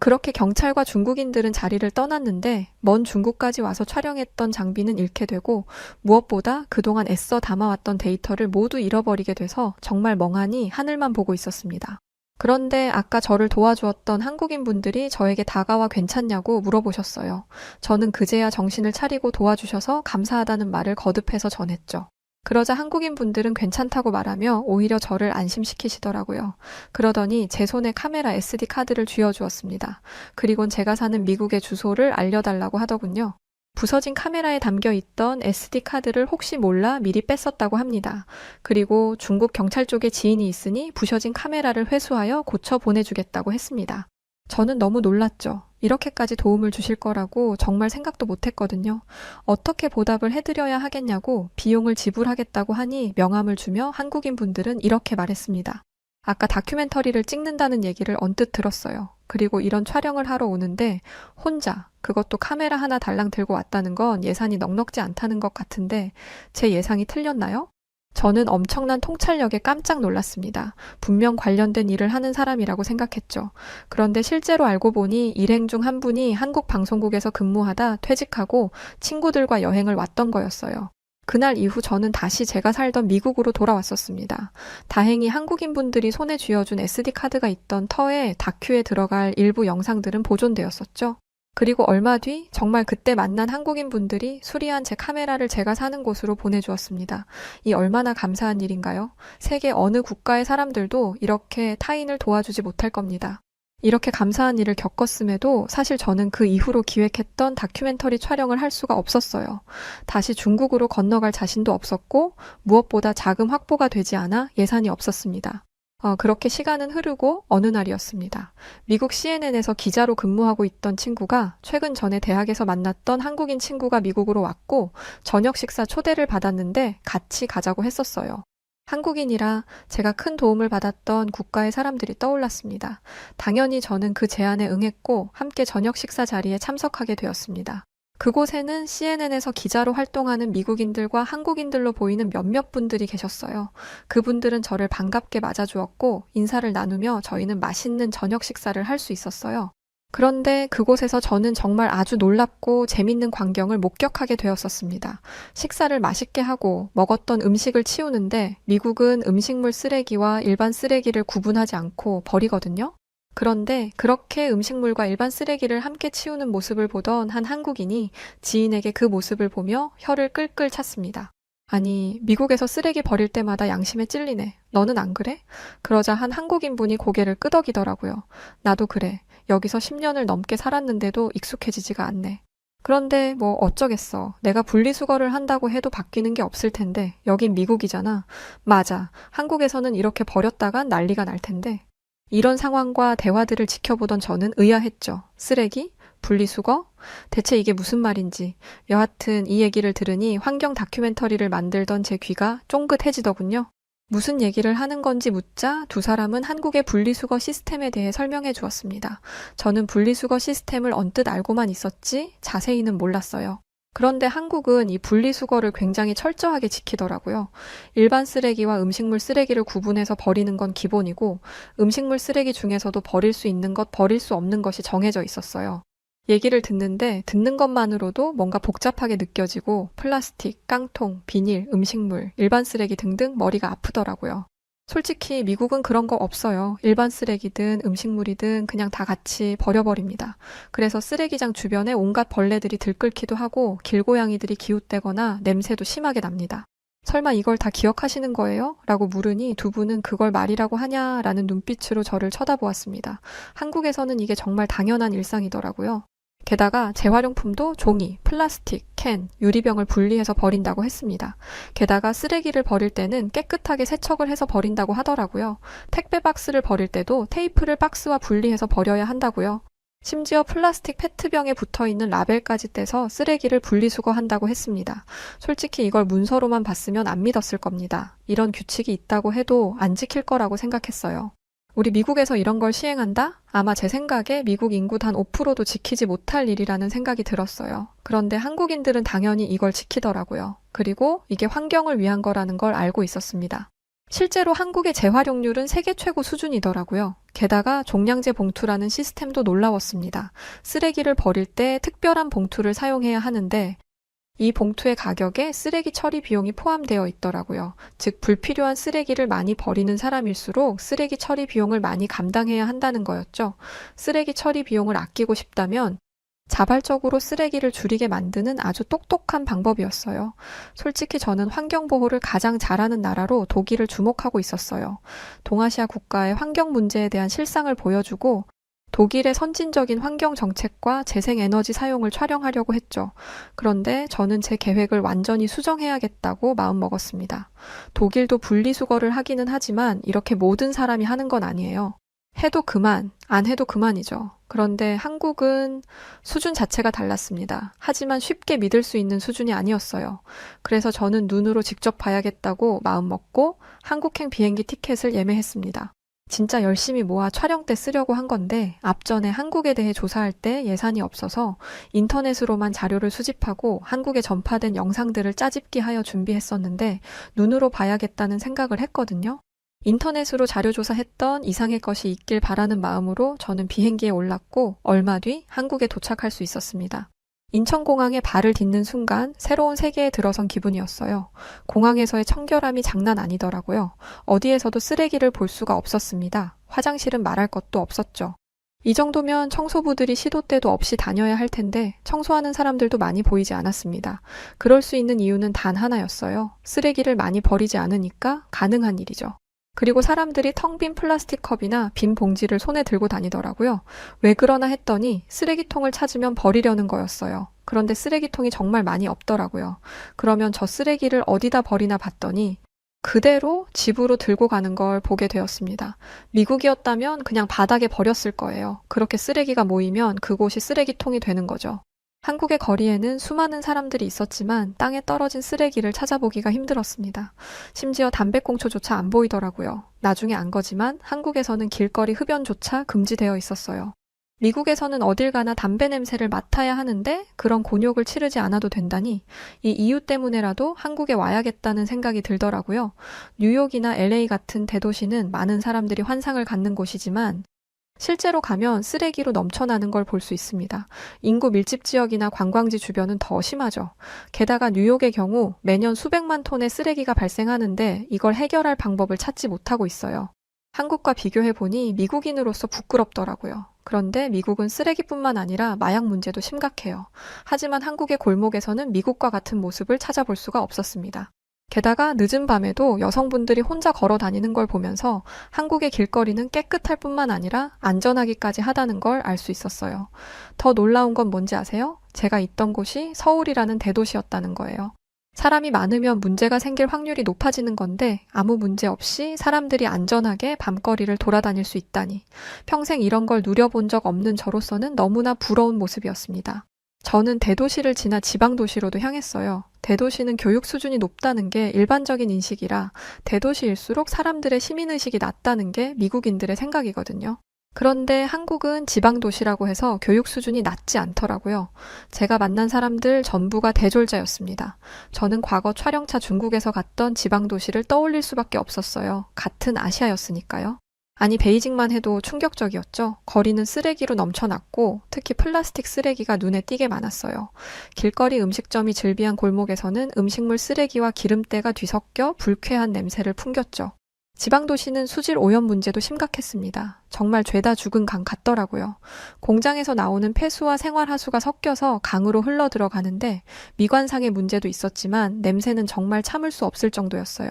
그렇게 경찰과 중국인들은 자리를 떠났는데 먼 중국까지 와서 촬영했던 장비는 잃게 되고 무엇보다 그동안 애써 담아왔던 데이터를 모두 잃어버리게 돼서 정말 멍하니 하늘만 보고 있었습니다. 그런데 아까 저를 도와주었던 한국인 분들이 저에게 다가와 괜찮냐고 물어보셨어요. 저는 그제야 정신을 차리고 도와주셔서 감사하다는 말을 거듭해서 전했죠. 그러자 한국인 분들은 괜찮다고 말하며 오히려 저를 안심시키시더라고요. 그러더니 제 손에 카메라 SD 카드를 쥐어주었습니다. 그리곤 제가 사는 미국의 주소를 알려달라고 하더군요. 부서진 카메라에 담겨 있던 SD 카드를 혹시 몰라 미리 뺐었다고 합니다. 그리고 중국 경찰 쪽에 지인이 있으니 부셔진 카메라를 회수하여 고쳐 보내주겠다고 했습니다. 저는 너무 놀랐죠. 이렇게까지 도움을 주실 거라고 정말 생각도 못했거든요. 어떻게 보답을 해드려야 하겠냐고 비용을 지불하겠다고 하니 명함을 주며 한국인 분들은 이렇게 말했습니다. 아까 다큐멘터리를 찍는다는 얘기를 언뜻 들었어요. 그리고 이런 촬영을 하러 오는데 혼자, 그것도 카메라 하나 달랑 들고 왔다는 건 예산이 넉넉지 않다는 것 같은데 제 예상이 틀렸나요? 저는 엄청난 통찰력에 깜짝 놀랐습니다. 분명 관련된 일을 하는 사람이라고 생각했죠. 그런데 실제로 알고 보니 일행 중 한 분이 한국 방송국에서 근무하다 퇴직하고 친구들과 여행을 왔던 거였어요. 그날 이후 저는 다시 제가 살던 미국으로 돌아왔었습니다. 다행히 한국인 분들이 손에 쥐어준 SD카드가 있던 터에 다큐에 들어갈 일부 영상들은 보존되었었죠. 그리고 얼마 뒤 정말 그때 만난 한국인 분들이 수리한 제 카메라를 제가 사는 곳으로 보내주었습니다. 이 얼마나 감사한 일인가요? 세계 어느 국가의 사람들도 이렇게 타인을 도와주지 못할 겁니다. 이렇게 감사한 일을 겪었음에도 사실 저는 그 이후로 기획했던 다큐멘터리 촬영을 할 수가 없었어요. 다시 중국으로 건너갈 자신도 없었고 무엇보다 자금 확보가 되지 않아 예산이 없었습니다. 그렇게 시간은 흐르고 어느 날이었습니다. 미국 CNN에서 기자로 근무하고 있던 친구가 최근 전에 대학에서 만났던 한국인 친구가 미국으로 왔고 저녁 식사 초대를 받았는데 같이 가자고 했었어요. 한국인이라 제가 큰 도움을 받았던 국가의 사람들이 떠올랐습니다. 당연히 저는 그 제안에 응했고 함께 저녁 식사 자리에 참석하게 되었습니다. 그곳에는 CNN에서 기자로 활동하는 미국인들과 한국인들로 보이는 몇몇 분들이 계셨어요. 그분들은 저를 반갑게 맞아주었고 인사를 나누며 저희는 맛있는 저녁 식사를 할 수 있었어요. 그런데 그곳에서 저는 정말 아주 놀랍고 재밌는 광경을 목격하게 되었었습니다. 식사를 맛있게 하고 먹었던 음식을 치우는데 미국은 음식물 쓰레기와 일반 쓰레기를 구분하지 않고 버리거든요. 그런데 그렇게 음식물과 일반 쓰레기를 함께 치우는 모습을 보던 한 한국인이 지인에게 그 모습을 보며 혀를 끌끌 찼습니다. 아니, 미국에서 쓰레기 버릴 때마다 양심에 찔리네. 너는 안 그래? 그러자 한 한국인분이 고개를 끄덕이더라고요. 나도 그래. 여기서 10년을 넘게 살았는데도 익숙해지지가 않네. 그런데 뭐 어쩌겠어. 내가 분리수거를 한다고 해도 바뀌는 게 없을 텐데 여긴 미국이잖아. 맞아. 한국에서는 이렇게 버렸다간 난리가 날 텐데. 이런 상황과 대화들을 지켜보던 저는 의아했죠. 쓰레기? 분리수거? 대체 이게 무슨 말인지. 여하튼 이 얘기를 들으니 환경 다큐멘터리를 만들던 제 귀가 쫑긋해지더군요. 무슨 얘기를 하는 건지 묻자 두 사람은 한국의 분리수거 시스템에 대해 설명해 주었습니다. 저는 분리수거 시스템을 언뜻 알고만 있었지 자세히는 몰랐어요. 그런데 한국은 이 분리수거를 굉장히 철저하게 지키더라고요. 일반 쓰레기와 음식물 쓰레기를 구분해서 버리는 건 기본이고 음식물 쓰레기 중에서도 버릴 수 있는 것, 버릴 수 없는 것이 정해져 있었어요. 얘기를 듣는데 듣는 것만으로도 뭔가 복잡하게 느껴지고 플라스틱, 깡통, 비닐, 음식물, 일반 쓰레기 등등 머리가 아프더라고요. 솔직히 미국은 그런 거 없어요. 일반 쓰레기든 음식물이든 그냥 다 같이 버려버립니다. 그래서 쓰레기장 주변에 온갖 벌레들이 들끓기도 하고 길고양이들이 기웃대거나 냄새도 심하게 납니다. 설마 이걸 다 기억하시는 거예요? 라고 물으니 두 분은 그걸 말이라고 하냐? 라는 눈빛으로 저를 쳐다보았습니다. 한국에서는 이게 정말 당연한 일상이더라고요. 게다가 재활용품도 종이, 플라스틱, 캔, 유리병을 분리해서 버린다고 했습니다. 게다가 쓰레기를 버릴 때는 깨끗하게 세척을 해서 버린다고 하더라고요. 택배 박스를 버릴 때도 테이프를 박스와 분리해서 버려야 한다고요. 심지어 플라스틱 페트병에 붙어있는 라벨까지 떼서 쓰레기를 분리수거한다고 했습니다. 솔직히 이걸 문서로만 봤으면 안 믿었을 겁니다. 이런 규칙이 있다고 해도 안 지킬 거라고 생각했어요. 우리 미국에서 이런 걸 시행한다? 아마 제 생각에 미국 인구 단 5%도 지키지 못할 일이라는 생각이 들었어요. 그런데 한국인들은 당연히 이걸 지키더라고요. 그리고 이게 환경을 위한 거라는 걸 알고 있었습니다. 실제로 한국의 재활용률은 세계 최고 수준이더라고요. 게다가 종량제 봉투라는 시스템도 놀라웠습니다. 쓰레기를 버릴 때 특별한 봉투를 사용해야 하는데 이 봉투의 가격에 쓰레기 처리 비용이 포함되어 있더라고요. 즉 불필요한 쓰레기를 많이 버리는 사람일수록 쓰레기 처리 비용을 많이 감당해야 한다는 거였죠. 쓰레기 처리 비용을 아끼고 싶다면 자발적으로 쓰레기를 줄이게 만드는 아주 똑똑한 방법이었어요. 솔직히 저는 환경보호를 가장 잘하는 나라로 독일을 주목하고 있었어요. 동아시아 국가의 환경 문제에 대한 실상을 보여주고 독일의 선진적인 환경 정책과 재생에너지 사용을 촬영하려고 했죠. 그런데 저는 제 계획을 완전히 수정해야겠다고 마음먹었습니다. 독일도 분리수거를 하기는 하지만 이렇게 모든 사람이 하는 건 아니에요. 해도 그만, 안 해도 그만이죠. 그런데 한국은 수준 자체가 달랐습니다. 하지만 쉽게 믿을 수 있는 수준이 아니었어요. 그래서 저는 눈으로 직접 봐야겠다고 마음먹고 한국행 비행기 티켓을 예매했습니다. 진짜 열심히 모아 촬영 때 쓰려고 한 건데 앞전에 한국에 대해 조사할 때 예산이 없어서 인터넷으로만 자료를 수집하고 한국에 전파된 영상들을 짜집기하여 준비했었는데 눈으로 봐야겠다는 생각을 했거든요. 인터넷으로 자료 조사했던 이상의 것이 있길 바라는 마음으로 저는 비행기에 올랐고 얼마 뒤 한국에 도착할 수 있었습니다. 인천공항에 발을 딛는 순간 새로운 세계에 들어선 기분이었어요. 공항에서의 청결함이 장난 아니더라고요. 어디에서도 쓰레기를 볼 수가 없었습니다. 화장실은 말할 것도 없었죠. 이 정도면 청소부들이 시도 때도 없이 다녀야 할 텐데 청소하는 사람들도 많이 보이지 않았습니다. 그럴 수 있는 이유는 단 하나였어요. 쓰레기를 많이 버리지 않으니까 가능한 일이죠. 그리고 사람들이 텅 빈 플라스틱 컵이나 빈 봉지를 손에 들고 다니더라고요. 왜 그러나 했더니 쓰레기통을 찾으면 버리려는 거였어요. 그런데 쓰레기통이 정말 많이 없더라고요. 그러면 저 쓰레기를 어디다 버리나 봤더니 그대로 집으로 들고 가는 걸 보게 되었습니다. 미국이었다면 그냥 바닥에 버렸을 거예요. 그렇게 쓰레기가 모이면 그곳이 쓰레기통이 되는 거죠. 한국의 거리에는 수많은 사람들이 있었지만 땅에 떨어진 쓰레기를 찾아보기가 힘들었습니다. 심지어 담배꽁초조차 안 보이더라고요. 나중에 안 거지만 한국에서는 길거리 흡연조차 금지되어 있었어요. 미국에서는 어딜 가나 담배 냄새를 맡아야 하는데 그런 곤욕을 치르지 않아도 된다니 이 이유 때문에라도 한국에 와야겠다는 생각이 들더라고요. 뉴욕이나 LA 같은 대도시는 많은 사람들이 환상을 갖는 곳이지만 실제로 가면 쓰레기로 넘쳐나는 걸 볼 수 있습니다. 인구 밀집 지역이나 관광지 주변은 더 심하죠. 게다가 뉴욕의 경우 매년 수백만 톤의 쓰레기가 발생하는데 이걸 해결할 방법을 찾지 못하고 있어요. 한국과 비교해보니 미국인으로서 부끄럽더라고요. 그런데 미국은 쓰레기뿐만 아니라 마약 문제도 심각해요. 하지만 한국의 골목에서는 미국과 같은 모습을 찾아볼 수가 없었습니다. 게다가 늦은 밤에도 여성분들이 혼자 걸어 다니는 걸 보면서 한국의 길거리는 깨끗할 뿐만 아니라 안전하기까지 하다는 걸 알 수 있었어요. 더 놀라운 건 뭔지 아세요? 제가 있던 곳이 서울이라는 대도시였다는 거예요. 사람이 많으면 문제가 생길 확률이 높아지는 건데 아무 문제 없이 사람들이 안전하게 밤거리를 돌아다닐 수 있다니 평생 이런 걸 누려본 적 없는 저로서는 너무나 부러운 모습이었습니다. 저는 대도시를 지나 지방도시로도 향했어요. 대도시는 교육 수준이 높다는 게 일반적인 인식이라 대도시일수록 사람들의 시민의식이 낮다는 게 미국인들의 생각이거든요. 그런데 한국은 지방도시라고 해서 교육 수준이 낮지 않더라고요. 제가 만난 사람들 전부가 대졸자였습니다. 저는 과거 촬영차 중국에서 갔던 지방도시를 떠올릴 수밖에 없었어요. 같은 아시아였으니까요. 아니 베이징만 해도 충격적이었죠. 거리는 쓰레기로 넘쳐났고 특히 플라스틱 쓰레기가 눈에 띄게 많았어요. 길거리 음식점이 즐비한 골목에서는 음식물 쓰레기와 기름때가 뒤섞여 불쾌한 냄새를 풍겼죠. 지방도시는 수질 오염 문제도 심각했습니다. 정말 죄다 죽은 강 같더라고요. 공장에서 나오는 폐수와 생활하수가 섞여서 강으로 흘러 들어가는데 미관상의 문제도 있었지만 냄새는 정말 참을 수 없을 정도였어요.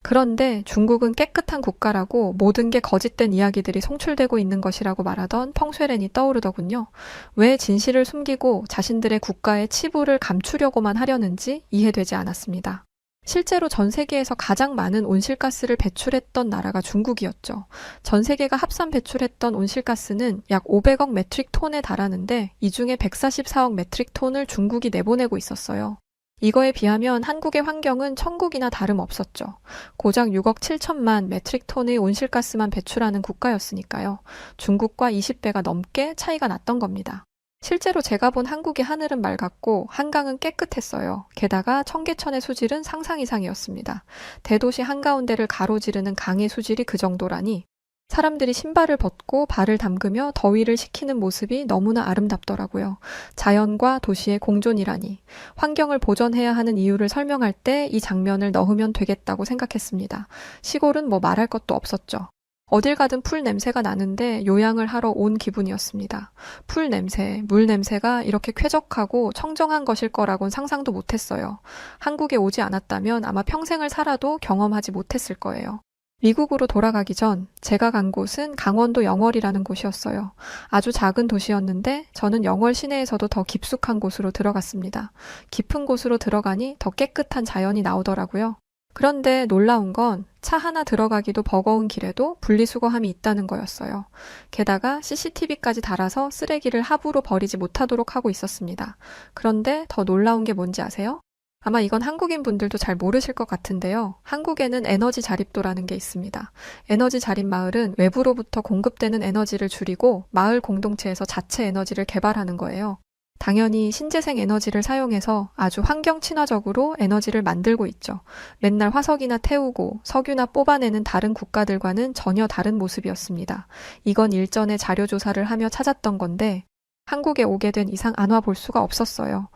그런데 중국은 깨끗한 국가라고 모든 게 거짓된 이야기들이 송출되고 있는 것이라고 말하던 펑쇠렌이 떠오르더군요. 왜 진실을 숨기고 자신들의 국가의 치부를 감추려고만 하려는지 이해되지 않았습니다. 실제로 전 세계에서 가장 많은 온실가스를 배출했던 나라가 중국이었죠. 전 세계가 합산 배출했던 온실가스는 약 500억 메트릭 톤에 달하는데 이 중에 144억 메트릭 톤을 중국이 내보내고 있었어요. 이거에 비하면 한국의 환경은 천국이나 다름없었죠. 고작 6억 7천만 메트릭 톤의 온실가스만 배출하는 국가였으니까요. 중국과 20배가 넘게 차이가 났던 겁니다. 실제로 제가 본 한국의 하늘은 맑았고 한강은 깨끗했어요. 게다가 청계천의 수질은 상상 이상이었습니다. 대도시 한가운데를 가로지르는 강의 수질이 그 정도라니 사람들이 신발을 벗고 발을 담그며 더위를 식히는 모습이 너무나 아름답더라고요. 자연과 도시의 공존이라니. 환경을 보존해야 하는 이유를 설명할 때 이 장면을 넣으면 되겠다고 생각했습니다. 시골은 뭐 말할 것도 없었죠. 어딜 가든 풀 냄새가 나는데 요양을 하러 온 기분이었습니다. 풀 냄새, 물 냄새가 이렇게 쾌적하고 청정한 것일 거라곤 상상도 못했어요. 한국에 오지 않았다면 아마 평생을 살아도 경험하지 못했을 거예요. 미국으로 돌아가기 전 제가 간 곳은 강원도 영월이라는 곳이었어요. 아주 작은 도시였는데 저는 영월 시내에서도 더 깊숙한 곳으로 들어갔습니다. 깊은 곳으로 들어가니 더 깨끗한 자연이 나오더라고요. 그런데 놀라운 건 차 하나 들어가기도 버거운 길에도 분리수거함이 있다는 거였어요. 게다가 CCTV까지 달아서 쓰레기를 하부로 버리지 못하도록 하고 있었습니다. 그런데 더 놀라운 게 뭔지 아세요? 아마 이건 한국인 분들도 잘 모르실 것 같은데요. 한국에는 에너지 자립도라는 게 있습니다. 에너지 자립 마을은 외부로부터 공급되는 에너지를 줄이고 마을 공동체에서 자체 에너지를 개발하는 거예요. 당연히 신재생 에너지를 사용해서 아주 환경 친화적으로 에너지를 만들고 있죠. 맨날 화석이나 태우고 석유나 뽑아내는 다른 국가들과는 전혀 다른 모습이었습니다. 이건 일전에 자료 조사를 하며 찾았던 건데 한국에 오게 된 이상 안 와볼 수가 없었어요.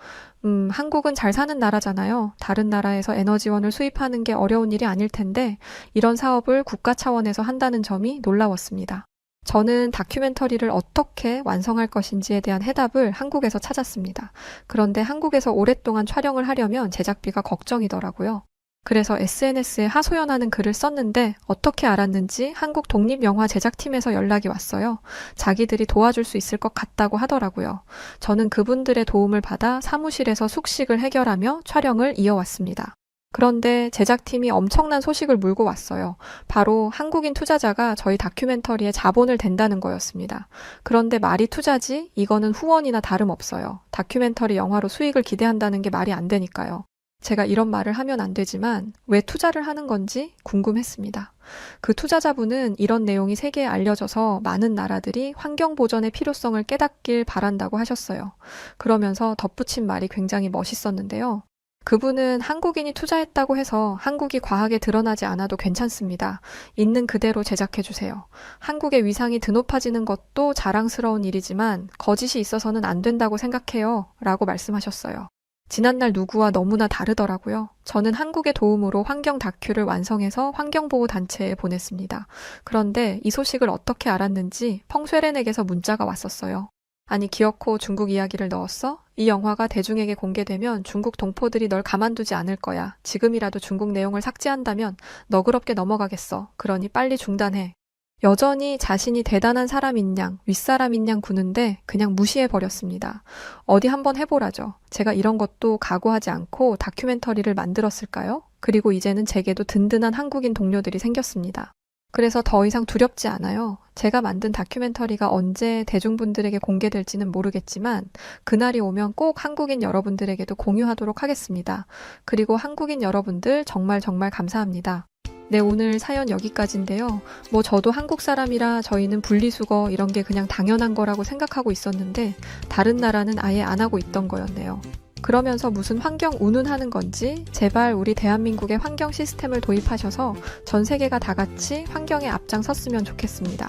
한국은 잘 사는 나라잖아요. 다른 나라에서 에너지원을 수입하는 게 어려운 일이 아닐 텐데 이런 사업을 국가 차원에서 한다는 점이 놀라웠습니다. 저는 다큐멘터리를 어떻게 완성할 것인지에 대한 해답을 한국에서 찾았습니다. 그런데 한국에서 오랫동안 촬영을 하려면 제작비가 걱정이더라고요. 그래서 SNS에 하소연하는 글을 썼는데 어떻게 알았는지 한국 독립영화 제작팀에서 연락이 왔어요. 자기들이 도와줄 수 있을 것 같다고 하더라고요. 저는 그분들의 도움을 받아 사무실에서 숙식을 해결하며 촬영을 이어왔습니다. 그런데 제작팀이 엄청난 소식을 물고 왔어요. 바로 한국인 투자자가 저희 다큐멘터리에 자본을 댄다는 거였습니다. 그런데 말이 투자지? 이거는 후원이나 다름없어요. 다큐멘터리 영화로 수익을 기대한다는 게 말이 안 되니까요. 제가 이런 말을 하면 안 되지만 왜 투자를 하는 건지 궁금했습니다. 그 투자자분은 이런 내용이 세계에 알려져서 많은 나라들이 환경 보전의 필요성을 깨닫길 바란다고 하셨어요. 그러면서 덧붙인 말이 굉장히 멋있었는데요. 그분은 한국인이 투자했다고 해서 한국이 과하게 드러나지 않아도 괜찮습니다. 있는 그대로 제작해주세요. 한국의 위상이 드높아지는 것도 자랑스러운 일이지만 거짓이 있어서는 안 된다고 생각해요. 라고 말씀하셨어요. 지난날 누구와 너무나 다르더라고요. 저는 한국의 도움으로 환경 다큐를 완성해서 환경보호단체에 보냈습니다. 그런데 이 소식을 어떻게 알았는지 펑쉐렌에게서 문자가 왔었어요. 아니 기어코 중국 이야기를 넣었어? 이 영화가 대중에게 공개되면 중국 동포들이 널 가만두지 않을 거야. 지금이라도 중국 내용을 삭제한다면 너그럽게 넘어가겠어. 그러니 빨리 중단해. 여전히 자신이 대단한 사람인 양, 윗사람인 양 구는데 그냥 무시해버렸습니다. 어디 한번 해보라죠. 제가 이런 것도 각오하지 않고 다큐멘터리를 만들었을까요? 그리고 이제는 제게도 든든한 한국인 동료들이 생겼습니다. 그래서 더 이상 두렵지 않아요. 제가 만든 다큐멘터리가 언제 대중분들에게 공개될지는 모르겠지만 그날이 오면 꼭 한국인 여러분들에게도 공유하도록 하겠습니다. 그리고 한국인 여러분들 정말 감사합니다. 네, 오늘 사연 여기까지인데요. 저도 한국 사람이라 저희는 분리수거 이런 게 그냥 당연한 거라고 생각하고 있었는데 다른 나라는 아예 안 하고 있던 거였네요. 그러면서 무슨 환경 운운하는 건지 제발 우리 대한민국의 환경 시스템을 도입하셔서 전 세계가 다 같이 환경에 앞장섰으면 좋겠습니다.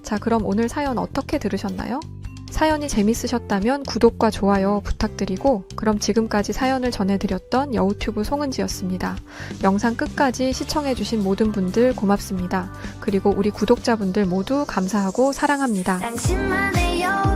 자, 그럼 오늘 사연 어떻게 들으셨나요? 사연이 재밌으셨다면 구독과 좋아요 부탁드리고 그럼 지금까지 사연을 전해드렸던 여우튜브 송은지였습니다. 영상 끝까지 시청해주신 모든 분들 고맙습니다. 그리고 우리 구독자분들 모두 감사하고 사랑합니다. 당신만의 여우